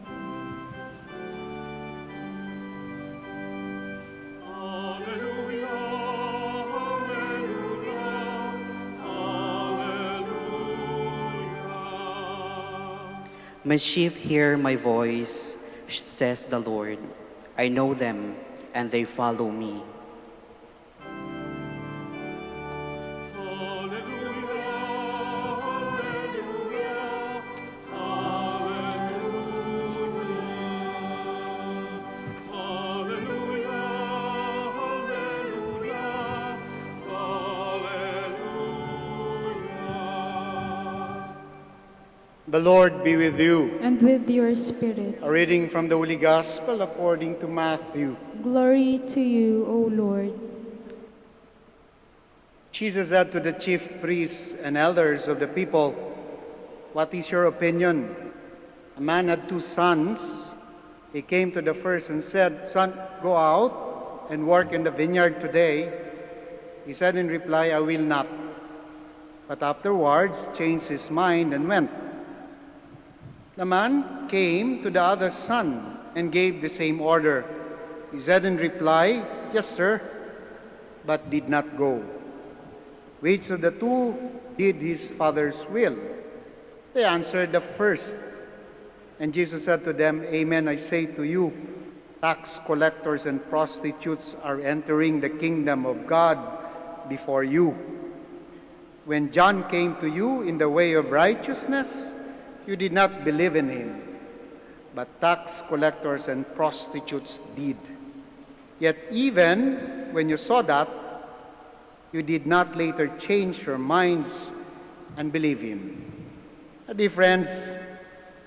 My sheep hear my voice, says the Lord. I know them, and they follow me. The Lord be with you. And with your spirit. A reading from the Holy Gospel according to Matthew. Glory to you, O Lord. Jesus said to the chief priests and elders of the people, "What is your opinion? A man had 2 sons. He came to the first and said, 'Son, go out and work in the vineyard today.' He said in reply, 'I will not.' But afterwards changed his mind and went. The man came to the other son and gave the same order. He said in reply, 'Yes, sir, but did not go. Which of the two did his father's will? They answered, the first. And Jesus said to them, Amen, I say to you, tax collectors and prostitutes are entering the kingdom of God before you. When John came to you in the way of righteousness, you did not believe in him, but tax collectors and prostitutes did. Yet even when you saw that, you did not later change your minds and believe him. Dear friends,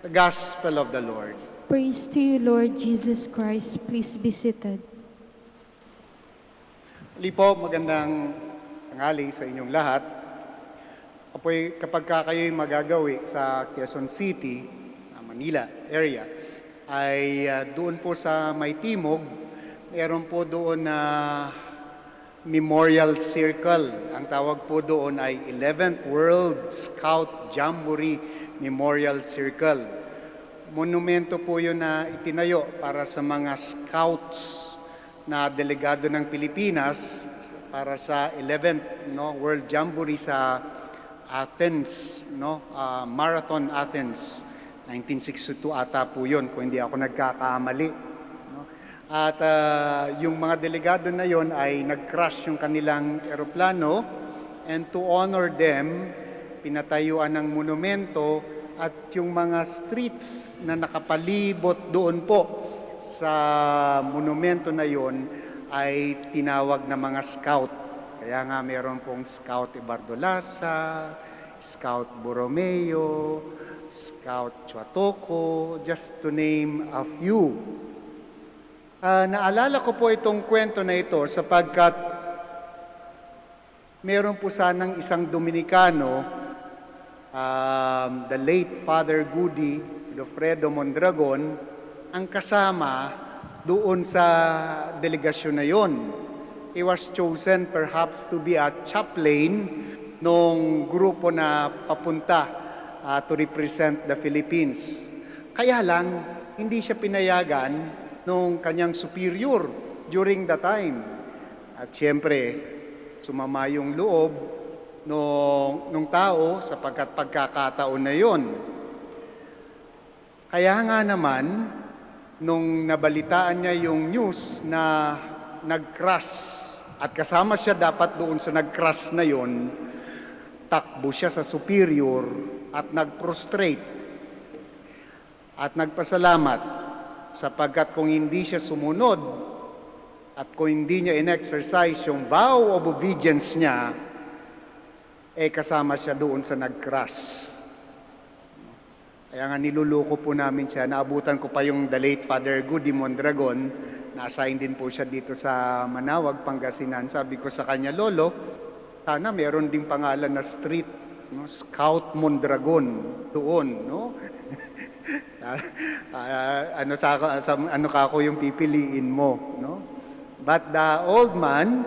the Gospel of the Lord. Praise to you, Lord Jesus Christ. Please be seated. Lipo, magandang tanghali sa inyong lahat. Kapag kayo'y magagawi sa Quezon City, Manila area, ay doon po sa May Timog, meron po doon na Memorial Circle. Ang tawag po doon ay 11th World Scout Jamboree Memorial Circle. Monumento po yun na itinayo para sa mga scouts na delegado ng Pilipinas para sa 11th World Jamboree sa Athens, Marathon Athens. 1962 ata po yun, kung hindi ako nagkakamali. At yung mga delegado na yon ay nag-crash yung kanilang eroplano, and to honor them, pinatayuan ng monumento at yung mga streets na nakapalibot doon po sa monumento na yon ay tinawag na mga scout. Kaya nga meron pong Scout Ibardolasa, Scout Borromeo, Scout Chuatoco, just to name a few. Naalala ko po itong kwento na ito sapagkat meron po sanang isang Dominikano, the late Father Goody Godofredo Mondragon, ang kasama doon sa delegasyon na yon. He was chosen perhaps to be a chaplain nung grupo na papunta to represent the Philippines. Kaya lang, hindi siya pinayagan nung kanyang superior during the time. At siyempre, sumama yung loob nung tao sapagkat pagkakataon na yon. Kaya nga naman, nung nabalitaan niya yung news na nag-crash at kasama siya dapat doon sa nag-crash na yon, takbo siya sa superior at nag-prostrate at nagpasalamat sapagkat kung hindi siya sumunod at kung hindi niya in-exercise yung vow of obedience niya, kasama siya doon sa nag-crash. Kaya nga niluluko po namin siya. Naabutan ko pa yung the late Father Goody Mondragon. Na-assign din po siya dito sa Manawag, Pangasinan. Sabi ko sa kanya, Lolo, sana meron ding pangalan na street, Scout Mondragon doon, no? ano kako yung pipiliin mo, no? But the old man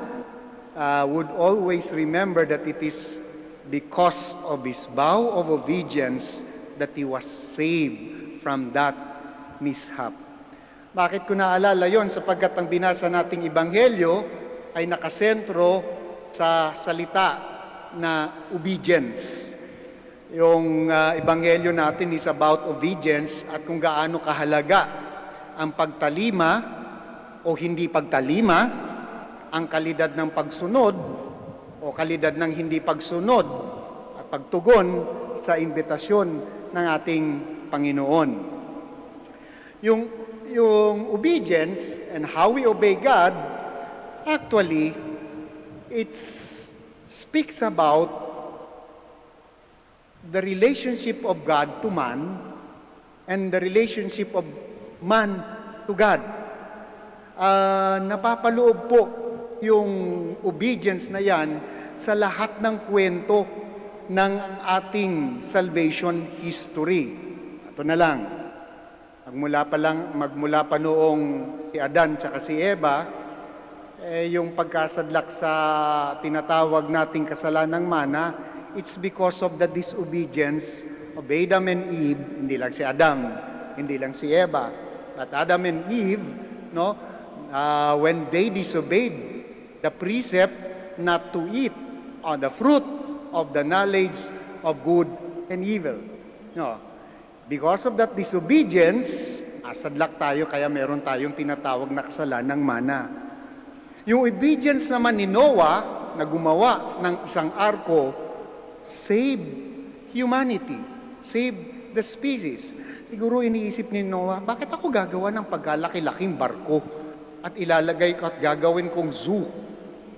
would always remember that it is because of his vow of obedience that he was saved from that mishap. Bakit ko naalala yon? Sapagkat ang binasa nating ebanghelyo ay nakasentro sa salita na obedience. Yung ebanghelyo natin is about obedience at kung gaano kahalaga ang pagtalima o hindi pagtalima, ang kalidad ng pagsunod o kalidad ng hindi pagsunod at pagtugon sa imbitasyon ng ating Panginoon. Yung obedience and how we obey God, actually, it speaks about the relationship of God to man and the relationship of man to God. Napapaloob po yung obedience na yan sa lahat ng kwento ng ating salvation history. Ito na lang. Magmula pa noong si Adan at si Eva, yung pagkasadlak sa tinatawag nating kasalanang mana, it's because of the disobedience of Adam and Eve, hindi lang si Adam, hindi lang si Eva, but Adam and Eve, when they disobeyed the precept not to eat on the fruit of the knowledge of good and evil. No. Because of that disobedience, asadlak tayo kaya meron tayong tinatawag na kasalanang mana. Yung obedience naman ni Noah na gumawa ng isang arko, save humanity, save the species. Siguro iniisip ni Noah, bakit ako gagawa ng pagkalaki-laking barko at ilalagay ko at gagawin kong zoo?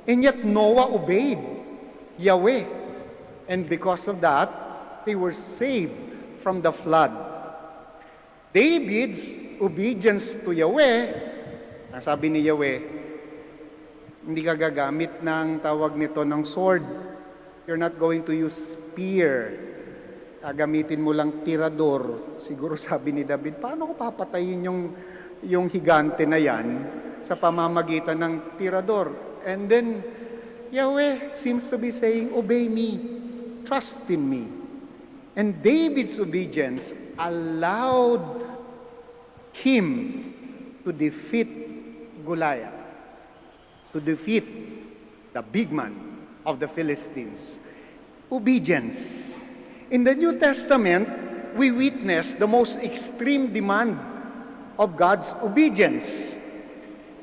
And yet Noah obeyed Yahweh. And because of that, they were saved from the flood. David's obedience to Yahweh, ang sabi ni Yahweh, hindi ka gagamit ng tawag nito ng sword. You're not going to use spear. Gagamitin mo lang tirador. Siguro sabi ni David, paano ko papatayin yung higante na yan sa pamamagitan ng tirador? And then, Yahweh seems to be saying, obey me, trust in me. And David's obedience allowed him to defeat Goliath, to defeat the big man of the Philistines. Obedience. In the New Testament, we witness the most extreme demand of God's obedience.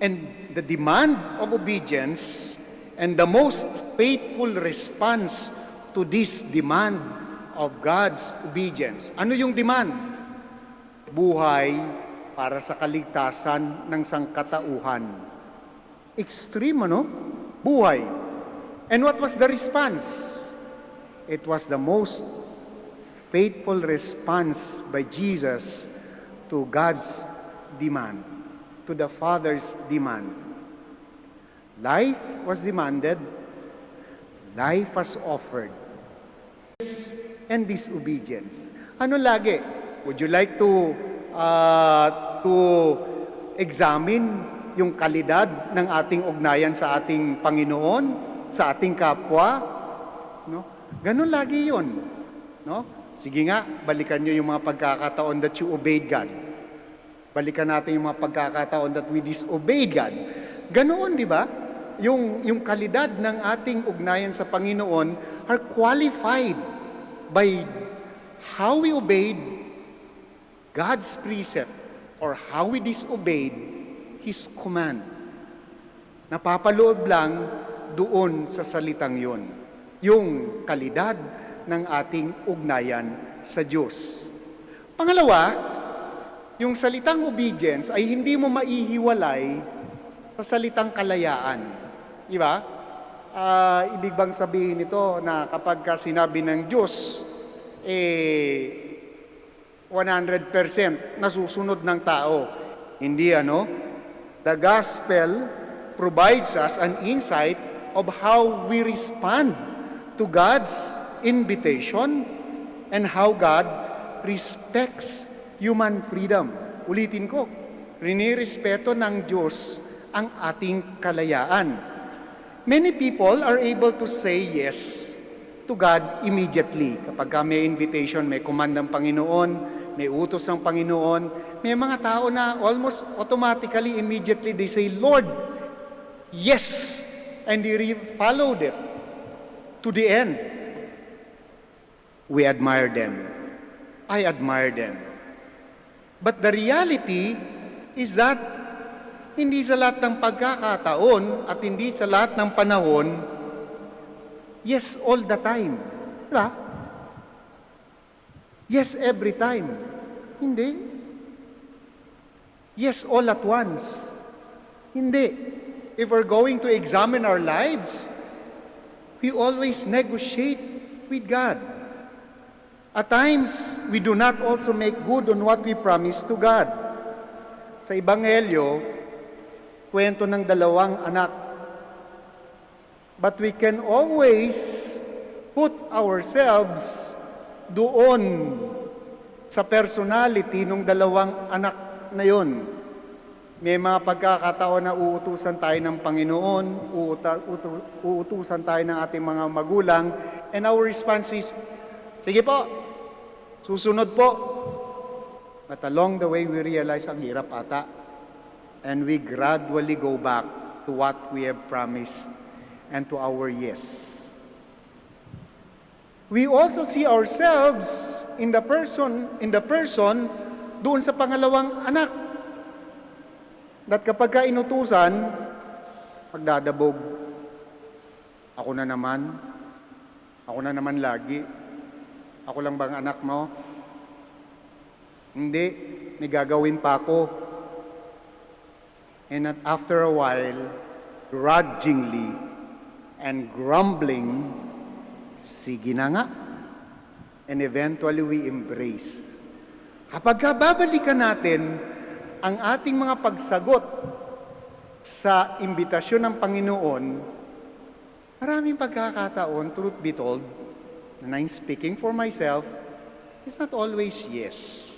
And the demand of obedience and the most faithful response to this demand of God's obedience. Ano yung demand? Buhay para sa kaligtasan ng sangkatauhan. Extreme, ano? Buhay. And what was the response? It was the most faithful response by Jesus to God's demand, to the Father's demand. Life was demanded, life was offered, and disobedience. Ano lagi? Would you like to examine yung kalidad ng ating ugnayan sa ating Panginoon, sa ating kapwa? No? Ganun lagi yun. No? Sige nga, balikan nyo yung mga pagkakataon that you obeyed God. Balikan natin yung mga pagkakataon that we disobeyed God. Ganoon, di ba? Yung kalidad ng ating ugnayan sa Panginoon are qualified by how we obeyed God's precept or how we disobeyed His command. Napapaloob lang doon sa salitang yon. Yung kalidad ng ating ugnayan sa Diyos. Pangalawa, yung salitang obedience ay hindi mo maihiwalay sa salitang kalayaan. Di ba? Ibig bang sabihin nito na kapag ka sinabi ng Diyos, 100% nasusunod ng tao. Hindi ano? The gospel provides us an insight of how we respond to God's invitation and how God respects human freedom. Ulitin ko, rinirespeto ng Diyos ang ating kalayaan. Many people are able to say yes to God immediately. Kapag may invitation, may command ng Panginoon, may utos ng Panginoon, may mga tao na almost automatically, immediately, they say, Lord, yes, and they followed it to the end. We admire them. I admire them. But the reality is that hindi sa lahat ng pagkakataon at hindi sa lahat ng panahon, yes all the time. Diba? Yes every time. Hindi. Yes all at once. Hindi. If we're going to examine our lives, we always negotiate with God. At times, we do not also make good on what we promise to God. Sa Ebanghelyo, kwento ng dalawang anak. But we can always put ourselves doon sa personality ng dalawang anak na yon. May mga pagkakataon na uutusan tayo ng Panginoon, uutusan tayo ng ating mga magulang, and our response is, sige po, susunod po. But along the way, we realize ang hirap ata. And we gradually go back to what we have promised and to our yes. We also see ourselves in the person doon sa pangalawang anak. That kapag ka inutusan, pagdadabog, ako na naman lagi, ako lang bang anak mo? Hindi, may gagawin pa ako. And after a while, grudgingly and grumbling, sige na nga. And eventually we embrace. Kapag babalikan natin ang ating mga pagsagot sa imbitasyon ng Panginoon, maraming pagkakataon, truth be told, and I'm speaking for myself, it's not always yes.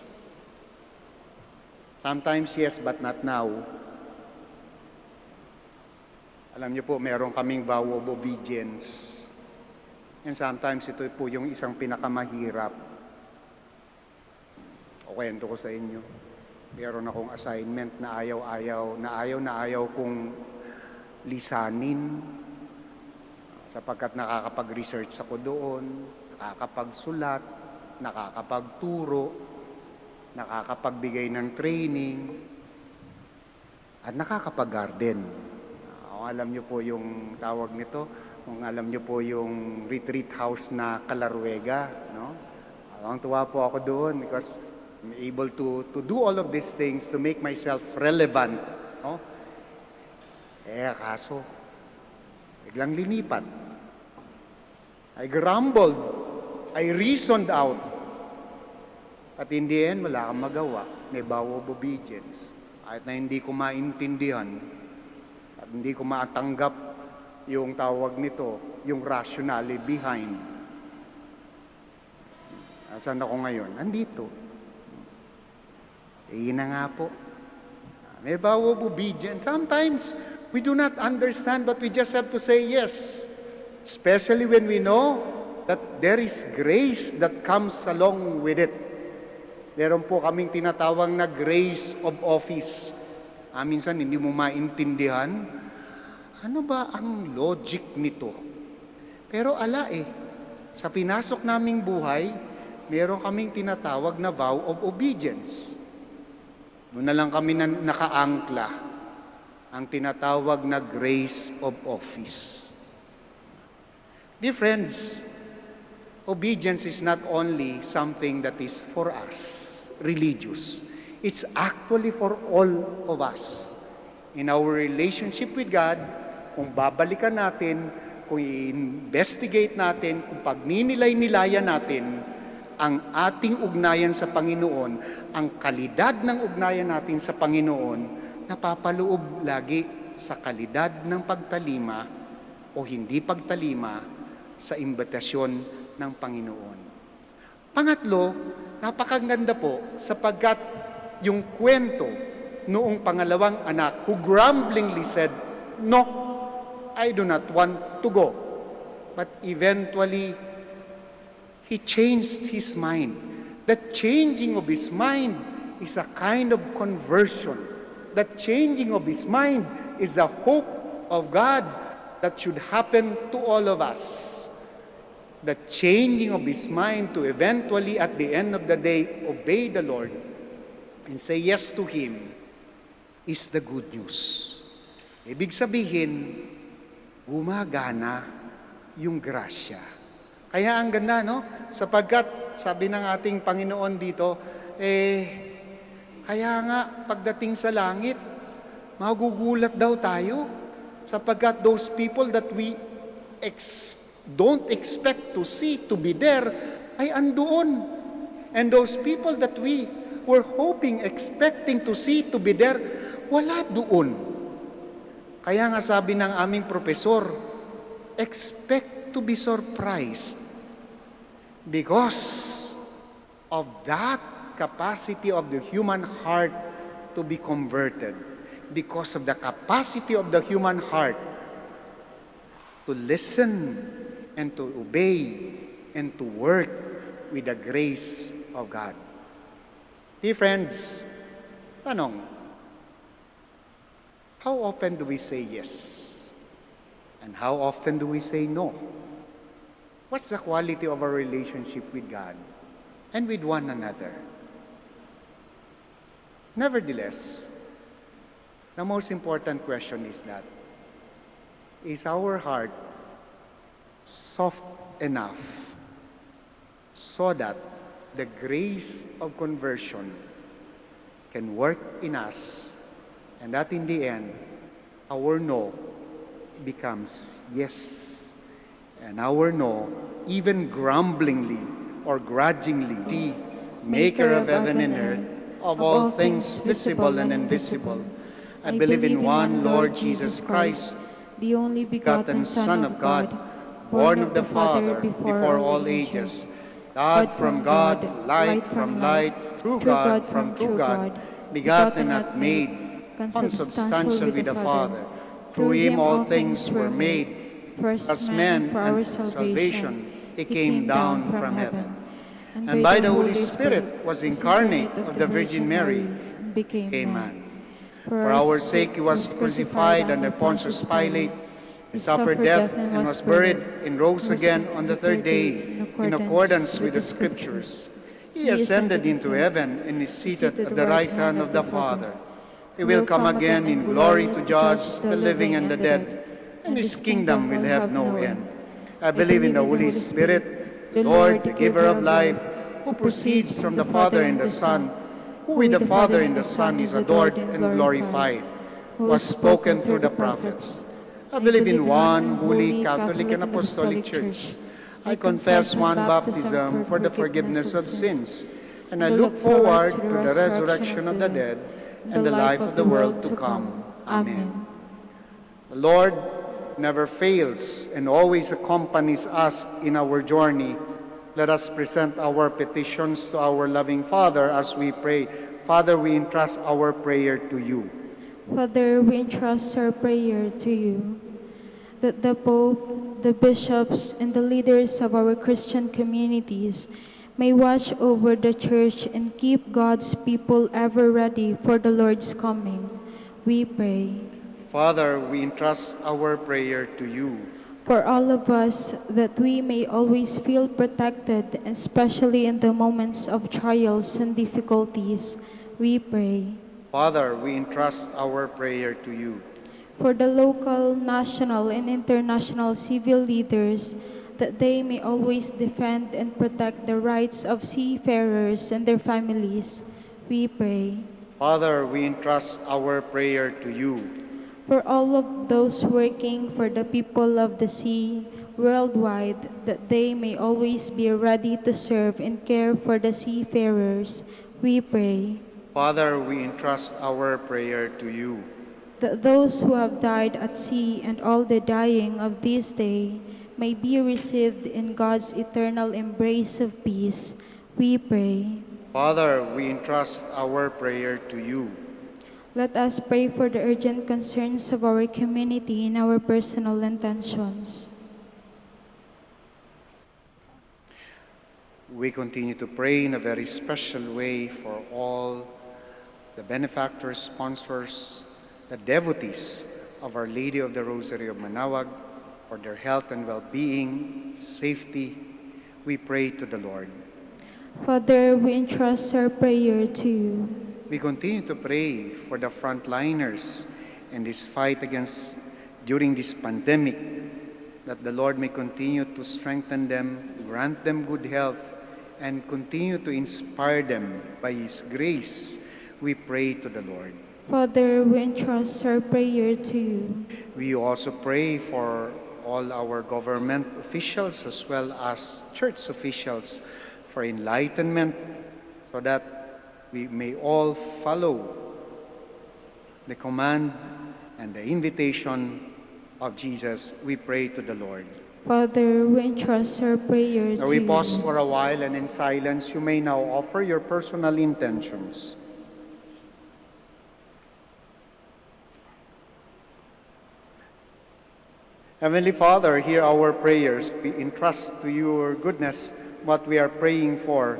Sometimes yes, but not now. Alam niyo po, meron kaming vow of obedience. And sometimes ito po yung isang pinakamahirap. O kwento ko sa inyo. Meron akong assignment na ayaw kong lisanin. Sapagkat nakakapag-research ako doon, nakakapagsulat, nakakapagturo, nakakapagbigay ng training, at nakakapag-garden. Kung alam niyo po yung tawag nito, kung alam niyo po yung retreat house na Calaruega, no? Tuwa po ako doon because I'm able to do all of these things to make myself relevant, no? Kaso, biglang linipat. I grumbled. I reasoned out. At in the end, wala kang magawa. May vow of obedience. Kahit na hindi ko maintindihan at hindi ko matanggap yung tawag nito, yung rationale behind. Nasaan ako ngayon? Nandito. Na nga po. May vow of obedience. Sometimes, we do not understand, but we just have to say yes. Especially when we know that there is grace that comes along with it. Meron po kaming tinatawag na grace of office. Minsan hindi mo maintindihan, ano ba ang logic nito? Pero sa pinasok naming buhay, meron kaming tinatawag na vow of obedience. Doon na lang kami nakaangkla ang tinatawag na grace of office. Dear friends, obedience is not only something that is for us, religious. It's actually for all of us. In our relationship with God, kung babalikan natin, kung i-investigate natin, kung pagninilay-nilayan natin ang ating ugnayan sa Panginoon, ang kalidad ng ugnayan natin sa Panginoon, napapaloob lagi sa kalidad ng pagtalima o hindi pagtalima sa imbitasyon ng Panginoon. Pangatlo, napakaganda po sapagkat yung kwento noong pangalawang anak who grumblingly said, "No, I do not want to go." But eventually, he changed his mind. That changing of his mind is a kind of conversion. That changing of his mind is the hope of God that should happen to all of us. The changing of his mind to eventually at the end of the day obey the Lord and say yes to Him is the good news. Ibig sabihin, gumagana yung grasya. Kaya ang ganda, no? Sapagkat, sabi ng ating Panginoon dito, kaya nga pagdating sa langit, magugulat daw tayo. Sapagkat those people that we don't expect to see, to be there, ay andoon. And those people that we were hoping, expecting to see, to be there, wala doon. Kaya nga sabi ng aming profesor, expect to be surprised because of that capacity of the human heart to be converted, because of the capacity of the human heart to listen and to obey and to work with the grace of God. Dear friends, tanong, How often do we say yes? And how often do we say no? What's the quality of our relationship with God and with one another? Nevertheless, the most important question is that, is our heart soft enough so that the grace of conversion can work in us, and that in the end, our no becomes yes, and our no, even grumblingly or grudgingly, the Maker of heaven and earth, of all things visible and invisible, I believe in one Lord Jesus Christ, the only begotten Son of God, born of the Father before all ages, God from God, light from light, true God from true God, begotten not made, consubstantial with the Father. Through him all things were made. As man for our salvation, he came down from heaven. And by the Holy Spirit was incarnate of the Virgin Mary, became man. For our sake he was crucified under Pontius Pilate. He suffered death and was buried and rose again on the third day in accordance with the Scriptures. He ascended into heaven and is seated at the right hand of the Father. He will come again in glory to judge the living and the dead, and his kingdom will have no end. I believe in the Holy Spirit, the Lord, the giver of life, who proceeds from the Father and the Son, who with the Father and the Son is adored and glorified, who was spoken through the prophets. I believe in one holy, Catholic, and Apostolic Church. I confess one baptism for the forgiveness of sins, and I look forward to the resurrection of the dead and the life of the world to come. Amen. The Lord never fails and always accompanies us in our journey. Let us present our petitions to our loving Father as we pray. Father, we entrust our prayer to you. Father, we entrust our prayer to you, that the Pope, the bishops, and the leaders of our Christian communities may watch over the Church and keep God's people ever ready for the Lord's coming. We pray. Father, we entrust our prayer to you. For all of us, that we may always feel protected, and especially in the moments of trials and difficulties, we pray. Father, we entrust our prayer to you. For the local, national, and international civil leaders, that they may always defend and protect the rights of seafarers and their families, we pray. Father, we entrust our prayer to you. For all of those working for the people of the sea worldwide, that they may always be ready to serve and care for the seafarers, we pray. Father, we entrust our prayer to you. That those who have died at sea and all the dying of this day may be received in God's eternal embrace of peace, we pray. Father, we entrust our prayer to you. Let us pray for the urgent concerns of our community and our personal intentions. We continue to pray in a very special way for all the benefactors, sponsors, the devotees of Our Lady of the Rosary of Manaoag, for their health and well-being, safety. We pray to the Lord. Father, we entrust our prayer to you. We continue to pray for the frontliners in this fight during this pandemic, that the Lord may continue to strengthen them, grant them good health, and continue to inspire them by His grace. We pray to the Lord. Father, we entrust our prayer to you. We also pray for all our government officials as well as church officials for enlightenment, so that we may all follow the command and the invitation of Jesus. We pray to the Lord. Father, we entrust our prayer Now to we you. pause for a while, and in silence you may now offer your personal intentions. Heavenly Father, hear our prayers. We entrust to your goodness what we are praying for.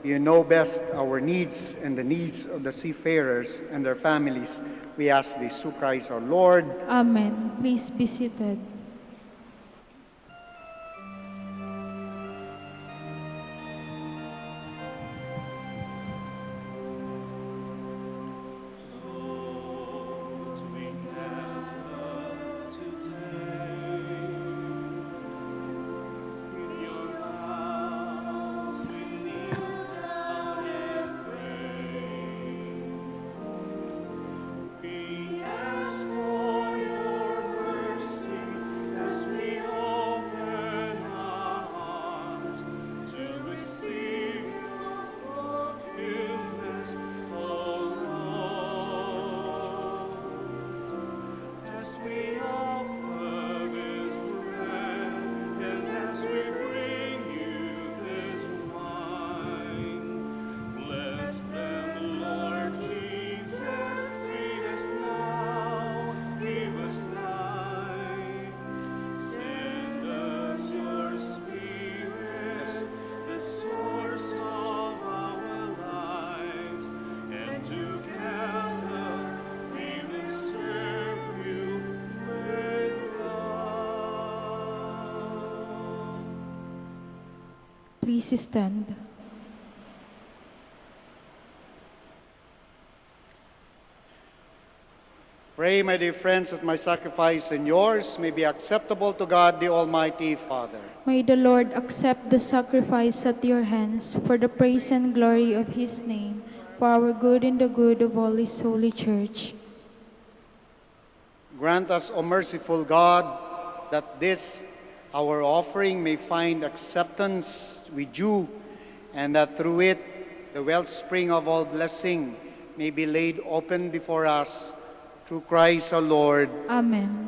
You know best our needs and the needs of the seafarers and their families. We ask this through Christ our Lord. Amen. Please be seated. We ask for your mercy as we open our hearts to receive your forgiveness, O Lord. As we offer this bread and as we bring you this wine, bless them, Lord Jesus. Feed us now, give us life. Send us your Spirit, the source of our lives, and together we will serve you with love. Please stand. Pray, my dear friends, that my sacrifice and yours may be acceptable to God, the Almighty Father. May the Lord accept the sacrifice at your hands for the praise and glory of his name, for our good and the good of all his holy church. Grant us, O merciful God, that this, our offering, may find acceptance with you, and that through it, the wellspring of all blessing may be laid open before us, through Christ our Lord. Amen.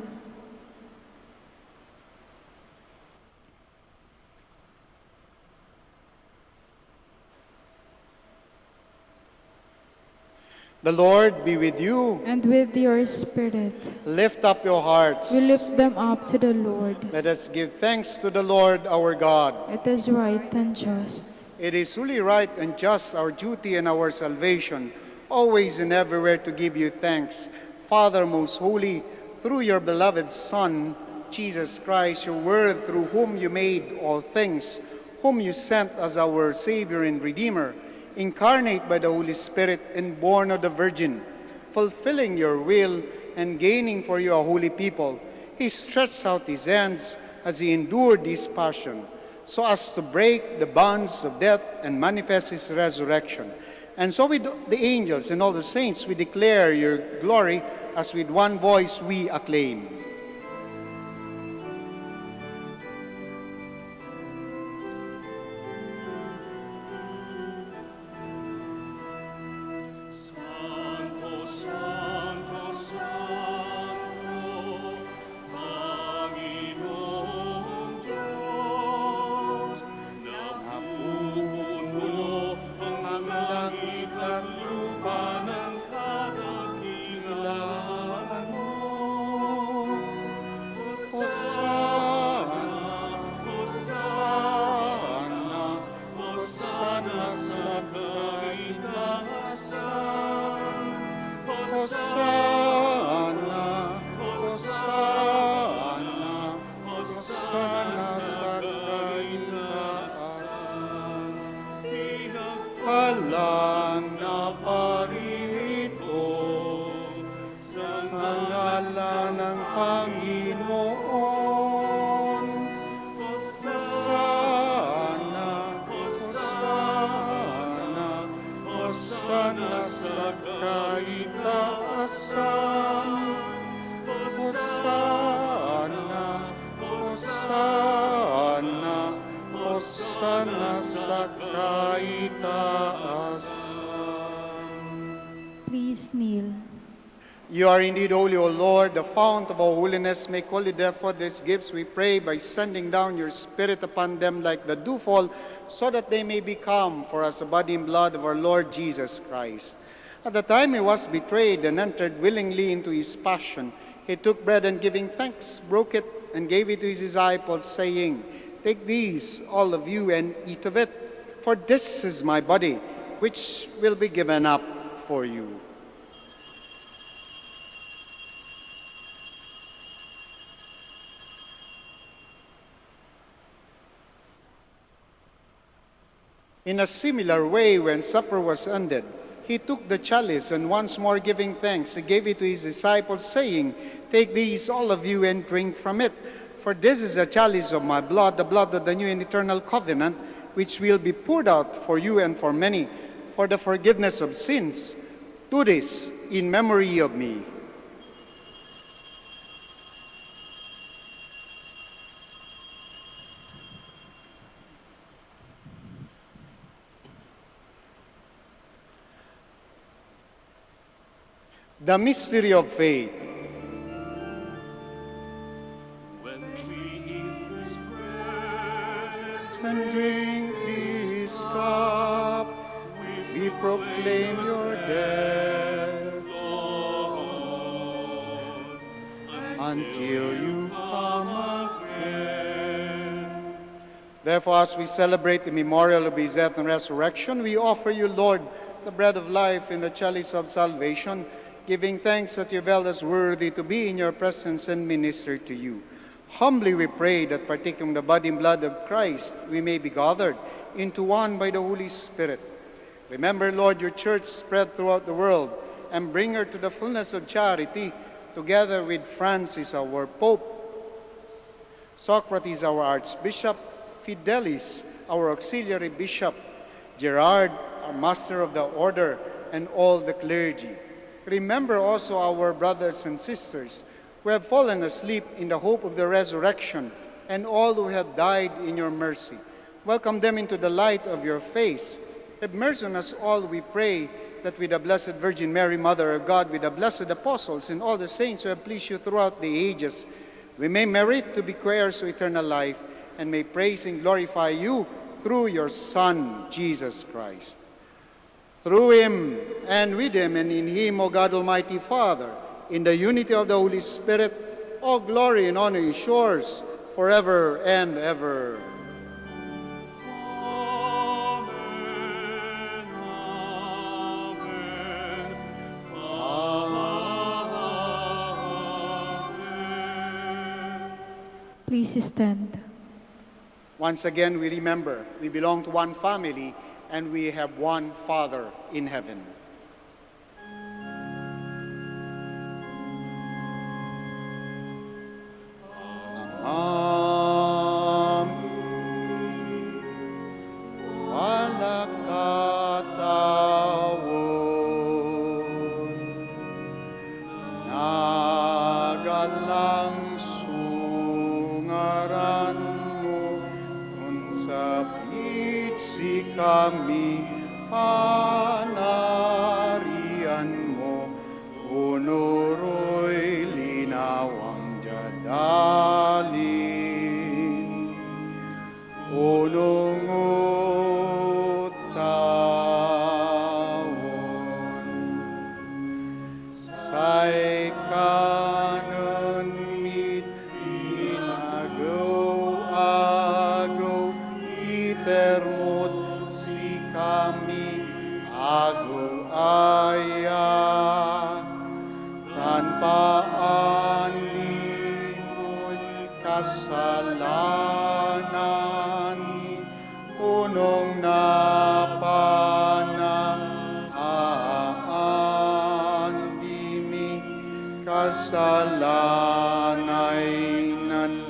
The Lord be with you. And with your spirit, Lift up your hearts. we lift them up to the Lord. Let us give thanks to the Lord our God. It is right and just. It is truly right and just, our duty and our salvation, always and everywhere to give you thanks, Father most holy, through your beloved Son, Jesus Christ, your Word, through whom you made all things, whom you sent as our Savior and Redeemer, incarnate by the Holy Spirit and born of the Virgin, fulfilling your will and gaining for you a holy people. He stretched out his hands as he endured this passion, so as to break the bonds of death and manifest his resurrection. And so with the angels and all the saints, we declare your glory, as with one voice we acclaim. Santo, Santo, Santo, Panginoong Diyos, napupuno ang langit at lupa ng kadakilaan mo. Hosanna, Hosanna, Hosanna sa kaitaasan. Hosanna, Hosanna, Hosanna sa kaitaasan. Pinagpalang na paririto sa ngalan ng Panginoon. Hosanna, Hosanna, Hosanna sa kaitaasan. Hosanna, Hosanna, Hosanna sa kaitaasan. Please kneel. You are indeed holy, O Lord, the fount of all holiness. Make holy, therefore, these gifts, we pray, by sending down your Spirit upon them like the dewfall, so that they may become for us the body and blood of our Lord Jesus Christ. At the time he was betrayed and entered willingly into his passion, he took bread and giving thanks, broke it and gave it to his disciples, saying, Take these, all of you, and eat of it, for this is my body, which will be given up for you. In a similar way, when supper was ended, he took the chalice, and once more giving thanks, he gave it to his disciples, saying, "Take these, all of you, and drink from it. For this is the chalice of my blood, the blood of the new and eternal covenant, which will be poured out for you and for many, for the forgiveness of sins. Do this in memory of me." The mystery of faith. When we eat this bread And drink this cup, we proclaim your death, Lord, until you come again. Therefore, as we celebrate the memorial of his death and resurrection, we offer you, Lord, the bread of life and the chalice of salvation, giving thanks that you held us worthy to be in your presence and minister to you. Humbly we pray that, partaking of the body and blood of Christ, we may be gathered into one by the Holy Spirit. Remember, Lord, your church spread throughout the world, and bring her to the fullness of charity, together with Francis, our Pope, Socrates, our Archbishop, Fidelis, our Auxiliary Bishop, Gerard, our Master of the Order, and all the clergy. Remember also our brothers and sisters who have fallen asleep in the hope of the resurrection, and all who have died in your mercy. Welcome them into the light of your face. Have mercy on us all, we pray, that with the Blessed Virgin Mary, Mother of God, with the blessed apostles and all the saints who have pleased you throughout the ages, we may merit to be heirs to eternal life, and may praise and glorify you through your Son, Jesus Christ. Through him, and with him, and in him, O God Almighty Father, in the unity of the Holy Spirit, all glory and honor is yours forever and ever. Please stand. Once again, we remember we belong to one family, and we have one Father in heaven. Kami panarian mo, unuroy linawang jadalin, unong utawon, say kanon mit inagaw-agaw, itermot si kami ago-aya, tanpaan di mo'y kasalanan, unong napanaan dini kasalanay nan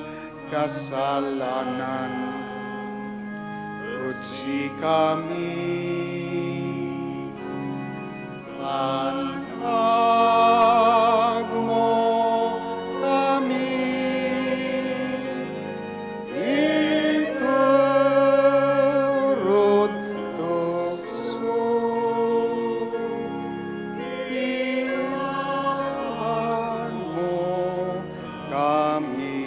kasalanan. Utsi kami panag mo kami iturut tukso iwan mo kami.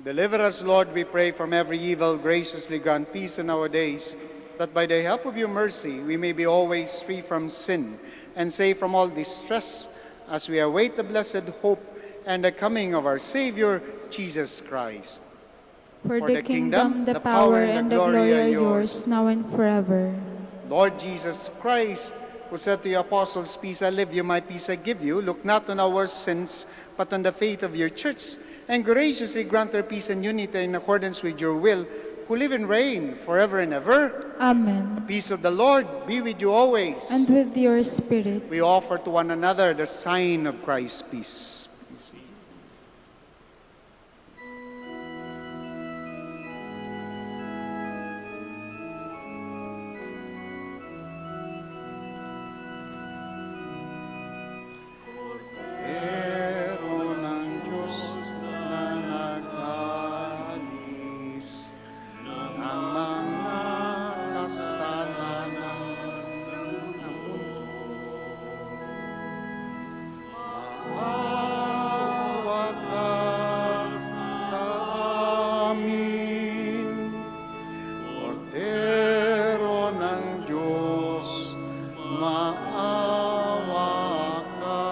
Deliver us, Lord, we pray, from every evil. Graciously grant peace in our days, that by the help of your mercy we may be always free from sin and safe from all distress, as we await the blessed hope and the coming of our Savior, Jesus Christ. For the kingdom, the power, and the glory are yours, now and forever. Lord Jesus Christ, who said to the apostles, "Peace I leave you, my peace I give you," look not on our sins, but on the faith of your church, and graciously grant her peace and unity in accordance with your will, who live and reign forever and ever. Amen. Peace of the Lord be with you always. And with your spirit. We offer to one another the sign of Christ's peace. Cordero ng Diyos na nag-alis ng mga kasalanan ng mundo. Maawa ka sa amin, Cordero ng Diyos, maawa ka.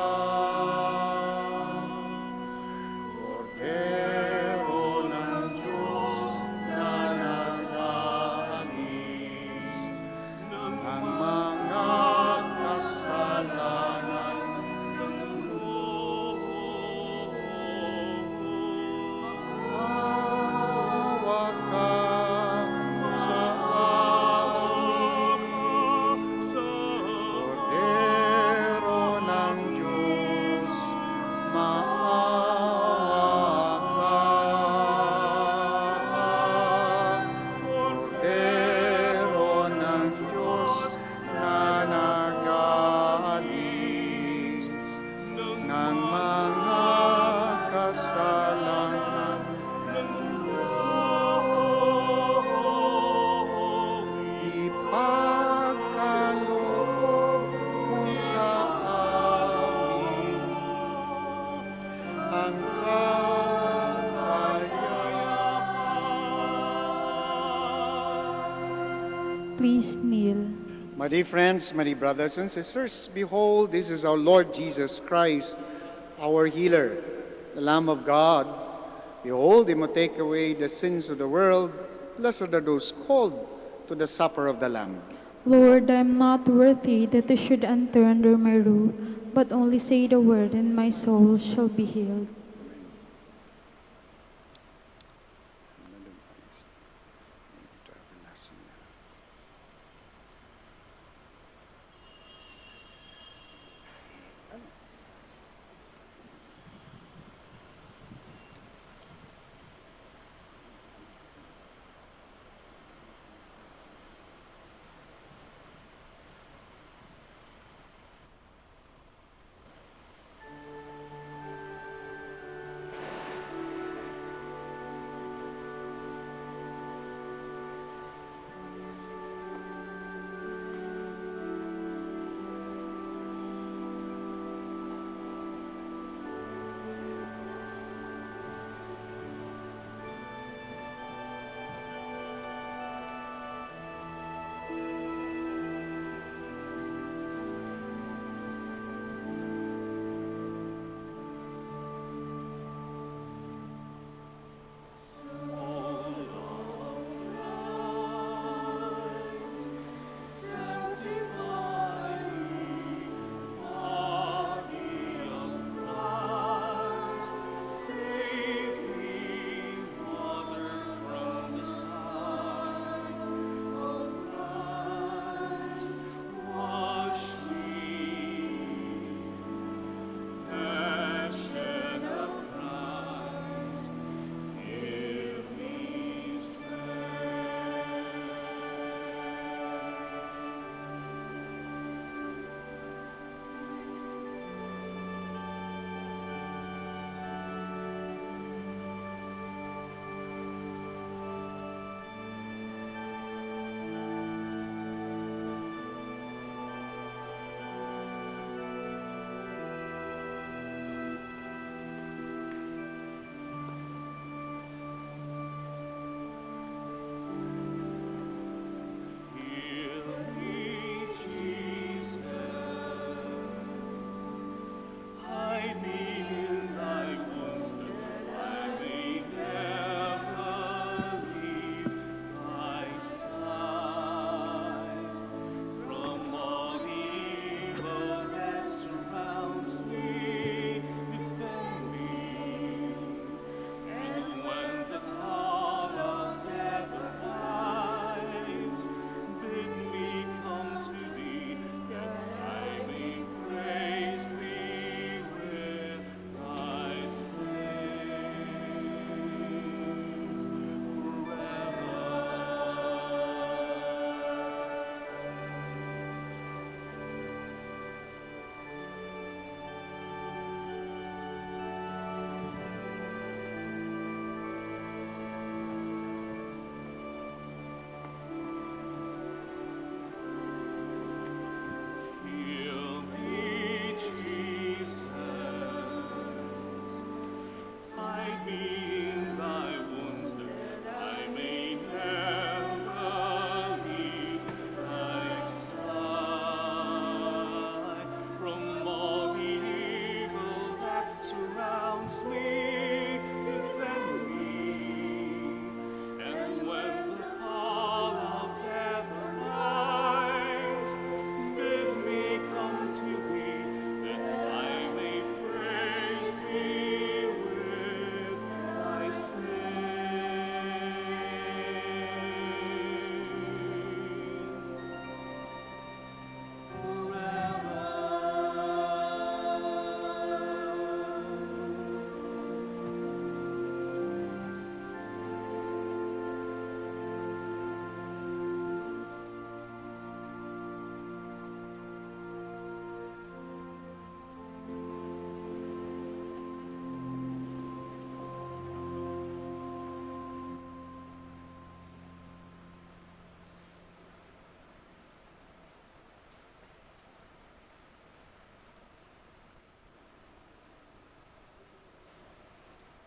Cordero ng Diyos na nag-aalis ng mga kasalanan ng mundo. Maawa ka sa amin, Cordero ng Diyos, maawa ka. Cordero ng Diyos na nag-aalis ng mga kasalanan ng mundo. Ipagkaloob mo sa amin ang kapayapaan. Please kneel. My dear friends, my dear brothers and sisters, behold, this is our Lord Jesus Christ, our healer, the Lamb of God. Behold, Him who take away the sins of the world. Blessed are those called to the supper of the Lamb. Lord, I am not worthy that you should enter under my roof, but only say the word, and my soul shall be healed.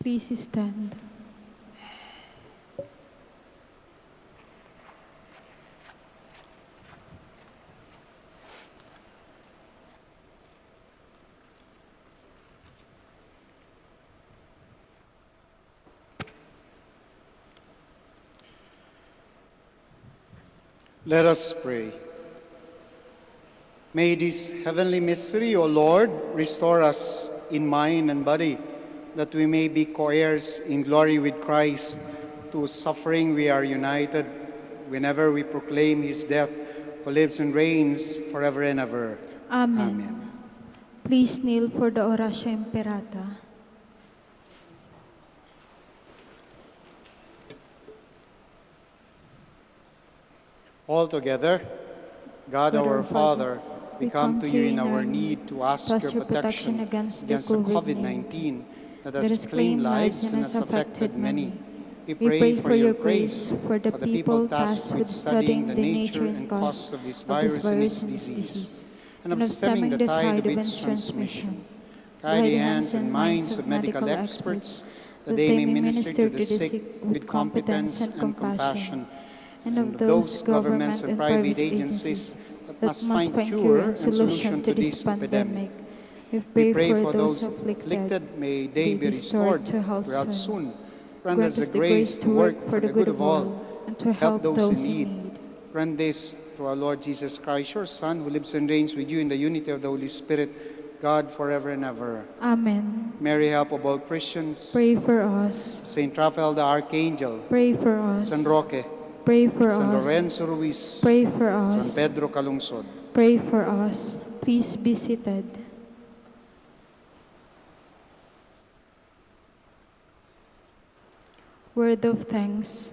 Please stand. Let us pray. May this heavenly mystery, O Lord, restore us in mind and body, that we may be co-heirs in glory with Christ. To suffering we are united whenever we proclaim his death, who lives and reigns forever and ever. Amen. Please kneel for the Oratio Imperata. All together, God our Father, we come to you in our need to ask your protection against the COVID-19 that has claimed lives and has affected many. We pray for your grace for the people tasked with studying the nature and cause of this virus and its disease, and of stemming the tide of its transmission. Guide the hands and minds of medical experts that they may minister to the sick with competence and compassion, and of those governments and private agencies that must find cure and solution to this epidemic. We pray for those afflicted, may they be restored to health soon. Grant us the grace to work for the good of all and to help those in need. Grant this through our Lord Jesus Christ, your Son, who lives and reigns with you in the unity of the Holy Spirit, God, forever and ever. Amen. Mary, help of all Christians. Pray for us. Saint Raphael the Archangel. Pray for us. San Roque. Pray for San us. Lorenzo Ruiz. Pray for us. San Pedro Calungsod. Pray for us. Please be seated. Word of thanks.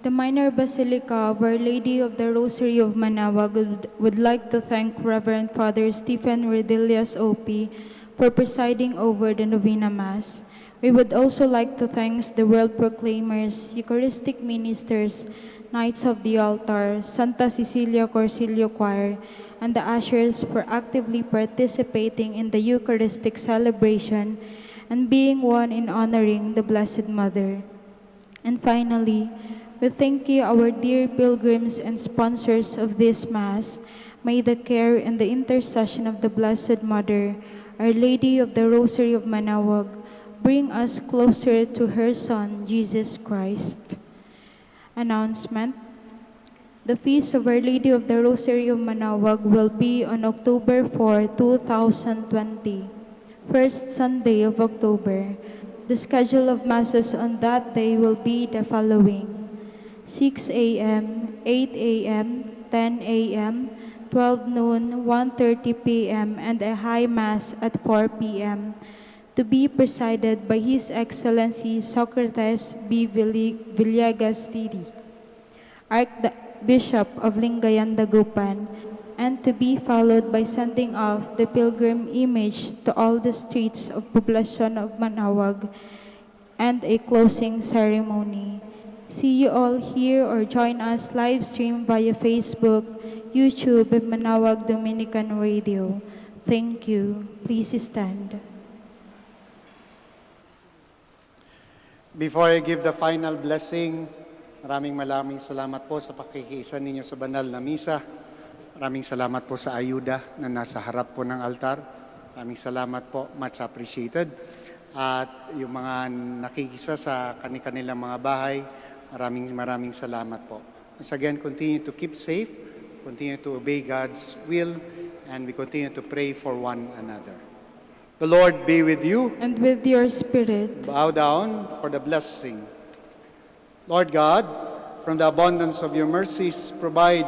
The Minor Basilica of Our Lady of the Rosary of Manaoag would like to thank Reverend Father Stephen Redillas OP for presiding over the Novena Mass. We would also like to thank the World Proclaimers, Eucharistic Ministers, Knights of the Altar, Santa Cecilia Corsilio Choir, and the ushers for actively participating in the Eucharistic celebration and being one in honoring the Blessed Mother. And finally, we thank you, our dear pilgrims and sponsors of this Mass. May the care and the intercession of the Blessed Mother, Our Lady of the Rosary of Manaoag, bring us closer to her Son, Jesus Christ. Announcement. The Feast of Our Lady of the Rosary of Manaoag will be on October 4, 2020, first Sunday of October. The schedule of Masses on that day will be the following: 6 a.m., 8 a.m., 10 a.m., 12 noon, 1:30 p.m., and a High Mass at 4 p.m., to be presided by His Excellency Socrates B. Villegas Tiri, Archbishop of Lingayen, Dagupan, and to be followed by sending off the pilgrim image to all the streets of Poblacion of Manaoag and a closing ceremony. See you all here or join us live stream via Facebook, YouTube, and Manaoag Dominican Radio. Thank you. Please stand. Before I give the final blessing, maraming salamat po sa pakikiisa ninyo sa banal na misa. Maraming salamat po sa ayuda na nasa harap po ng altar. Maraming salamat po, much appreciated. At yung mga nakikisa sa kanilang mga bahay, maraming salamat po. Once again, continue to keep safe, continue to obey God's will, and we continue to pray for one another. The Lord be with you. And with your spirit. Bow down for the blessing. Lord God, from the abundance of your mercies, provide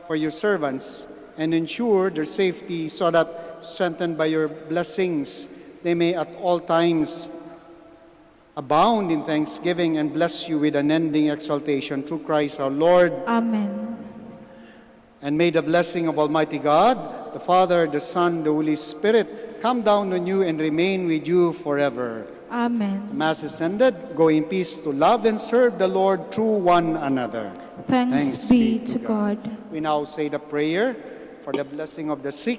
for your servants and ensure their safety, so that, strengthened by your blessings, they may at all times abound in thanksgiving and bless you with unending exaltation through Christ our Lord. Amen. And may the blessing of Almighty God, the Father, the Son, the Holy Spirit, come down on you and remain with you forever. Amen. The Mass is ended. Go in peace to love and serve the Lord through one another. Thanks be to God. We now say the prayer for the blessing of the sick,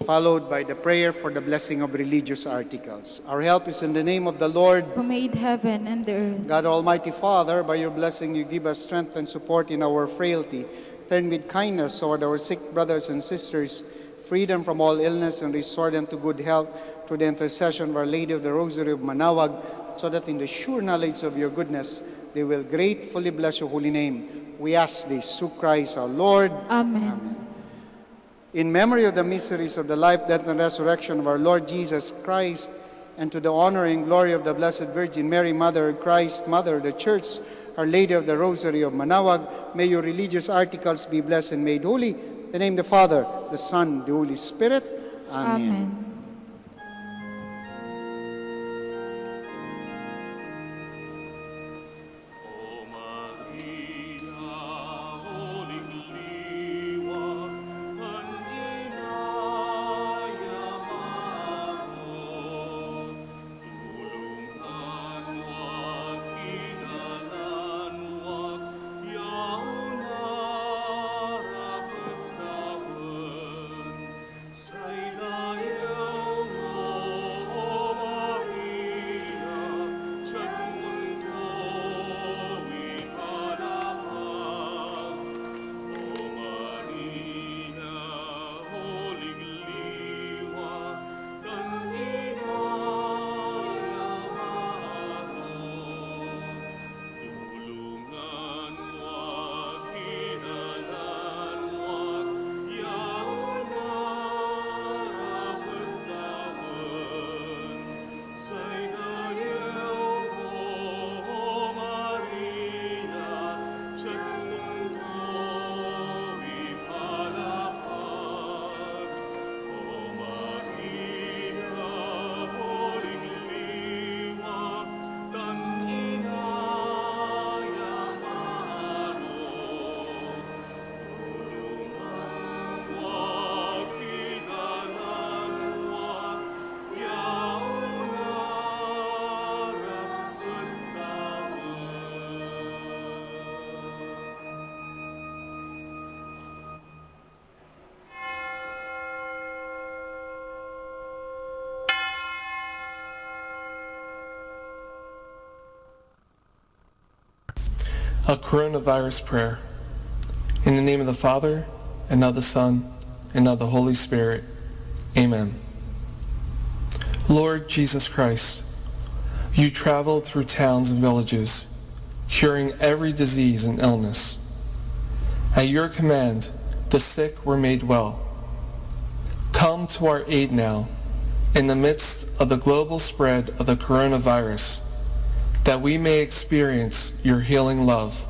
followed by the prayer for the blessing of religious articles. Our help is in the name of the Lord. Who made heaven and the earth. God Almighty Father, by your blessing you give us strength and support in our frailty. Turn with kindness toward our sick brothers and sisters, free them from all illness and restore them to good health through the intercession of Our Lady of the Rosary of Manaoag, so that in the sure knowledge of your goodness they will gratefully bless your holy name. We ask this through Christ our Lord. Amen. In memory of the mysteries of the life, death, and resurrection of our Lord Jesus Christ, and to the honor and glory of the Blessed Virgin Mary, Mother of Christ, Mother of the Church, Our Lady of the Rosary of Manaoag, may your religious articles be blessed and made holy. In the name of the Father, the Son, the Holy Spirit. Amen. A coronavirus prayer. In the name of the Father, and of the Son, and of the Holy Spirit. Amen. Lord Jesus Christ, you traveled through towns and villages, curing every disease and illness. At your command, the sick were made well. Come to our aid now, in the midst of the global spread of the coronavirus, that we may experience your healing love.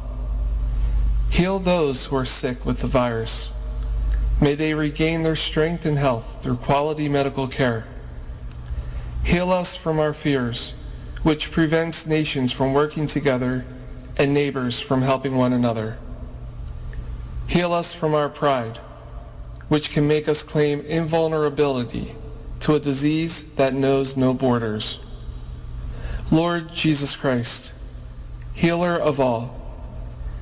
Heal those who are sick with the virus. May they regain their strength and health through quality medical care. Heal us from our fears, which prevents nations from working together and neighbors from helping one another. Heal us from our pride, which can make us claim invulnerability to a disease that knows no borders. Lord Jesus Christ, healer of all,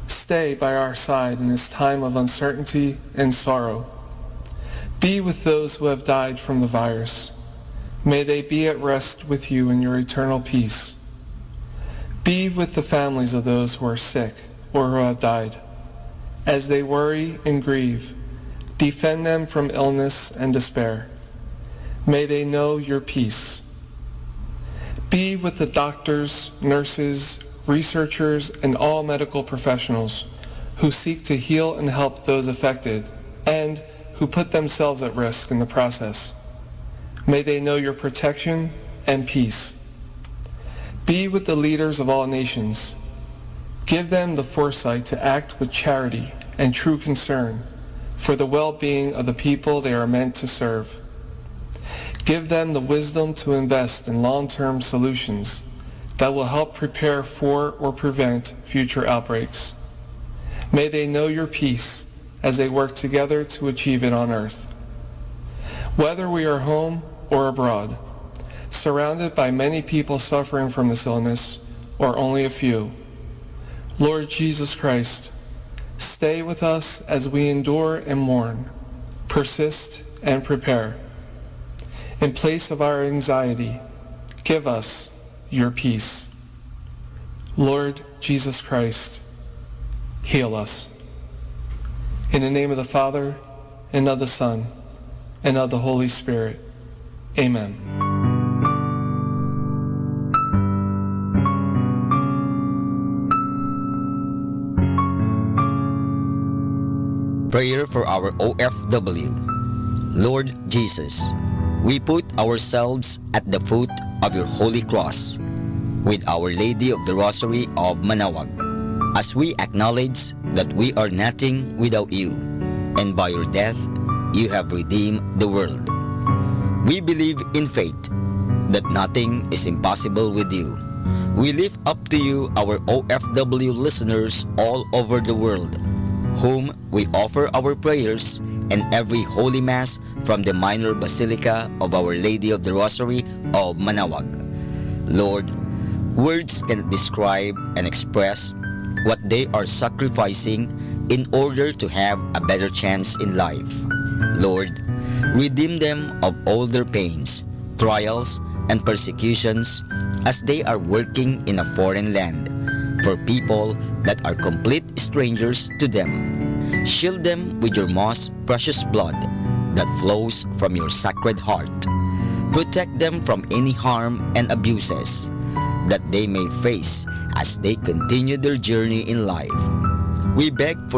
stay by our side in this time of uncertainty and sorrow. Be with those who have died from the virus. May they be at rest with you in your eternal peace. Be with the families of those who are sick or who have died. As they worry and grieve, defend them from illness and despair. May they know your peace. Be with the doctors, nurses, researchers, and all medical professionals who seek to heal and help those affected and who put themselves at risk in the process. May they know your protection and peace. Be with the leaders of all nations. Give them the foresight to act with charity and true concern for the well-being of the people they are meant to serve. Give them the wisdom to invest in long-term solutions that will help prepare for or prevent future outbreaks. May they know your peace as they work together to achieve it on earth. Whether we are home or abroad, surrounded by many people suffering from this illness, or only a few, Lord Jesus Christ, stay with us as we endure and mourn, persist and prepare. In place of our anxiety, give us your peace. Lord Jesus Christ, heal us. In the name of the Father, and of the Son, and of the Holy Spirit. Amen. Prayer for our OFW. Lord Jesus, we put ourselves at the foot of your holy cross with Our Lady of the Rosary of Manaoag, as we acknowledge that we are nothing without you, and by your death you have redeemed the world. We believe in faith that nothing is impossible with you. We lift up to you our OFW listeners all over the world, whom we offer our prayers and every Holy Mass from the Minor Basilica of Our Lady of the Rosary of Manaoag. Lord, words cannot describe and express what they are sacrificing in order to have a better chance in life. Lord, redeem them of all their pains, trials, and persecutions as they are working in a foreign land for people that are complete strangers to them. Shield them with your most precious blood that flows from your sacred heart. Protect them from any harm and abuses that they may face as they continue their journey in life. We beg for your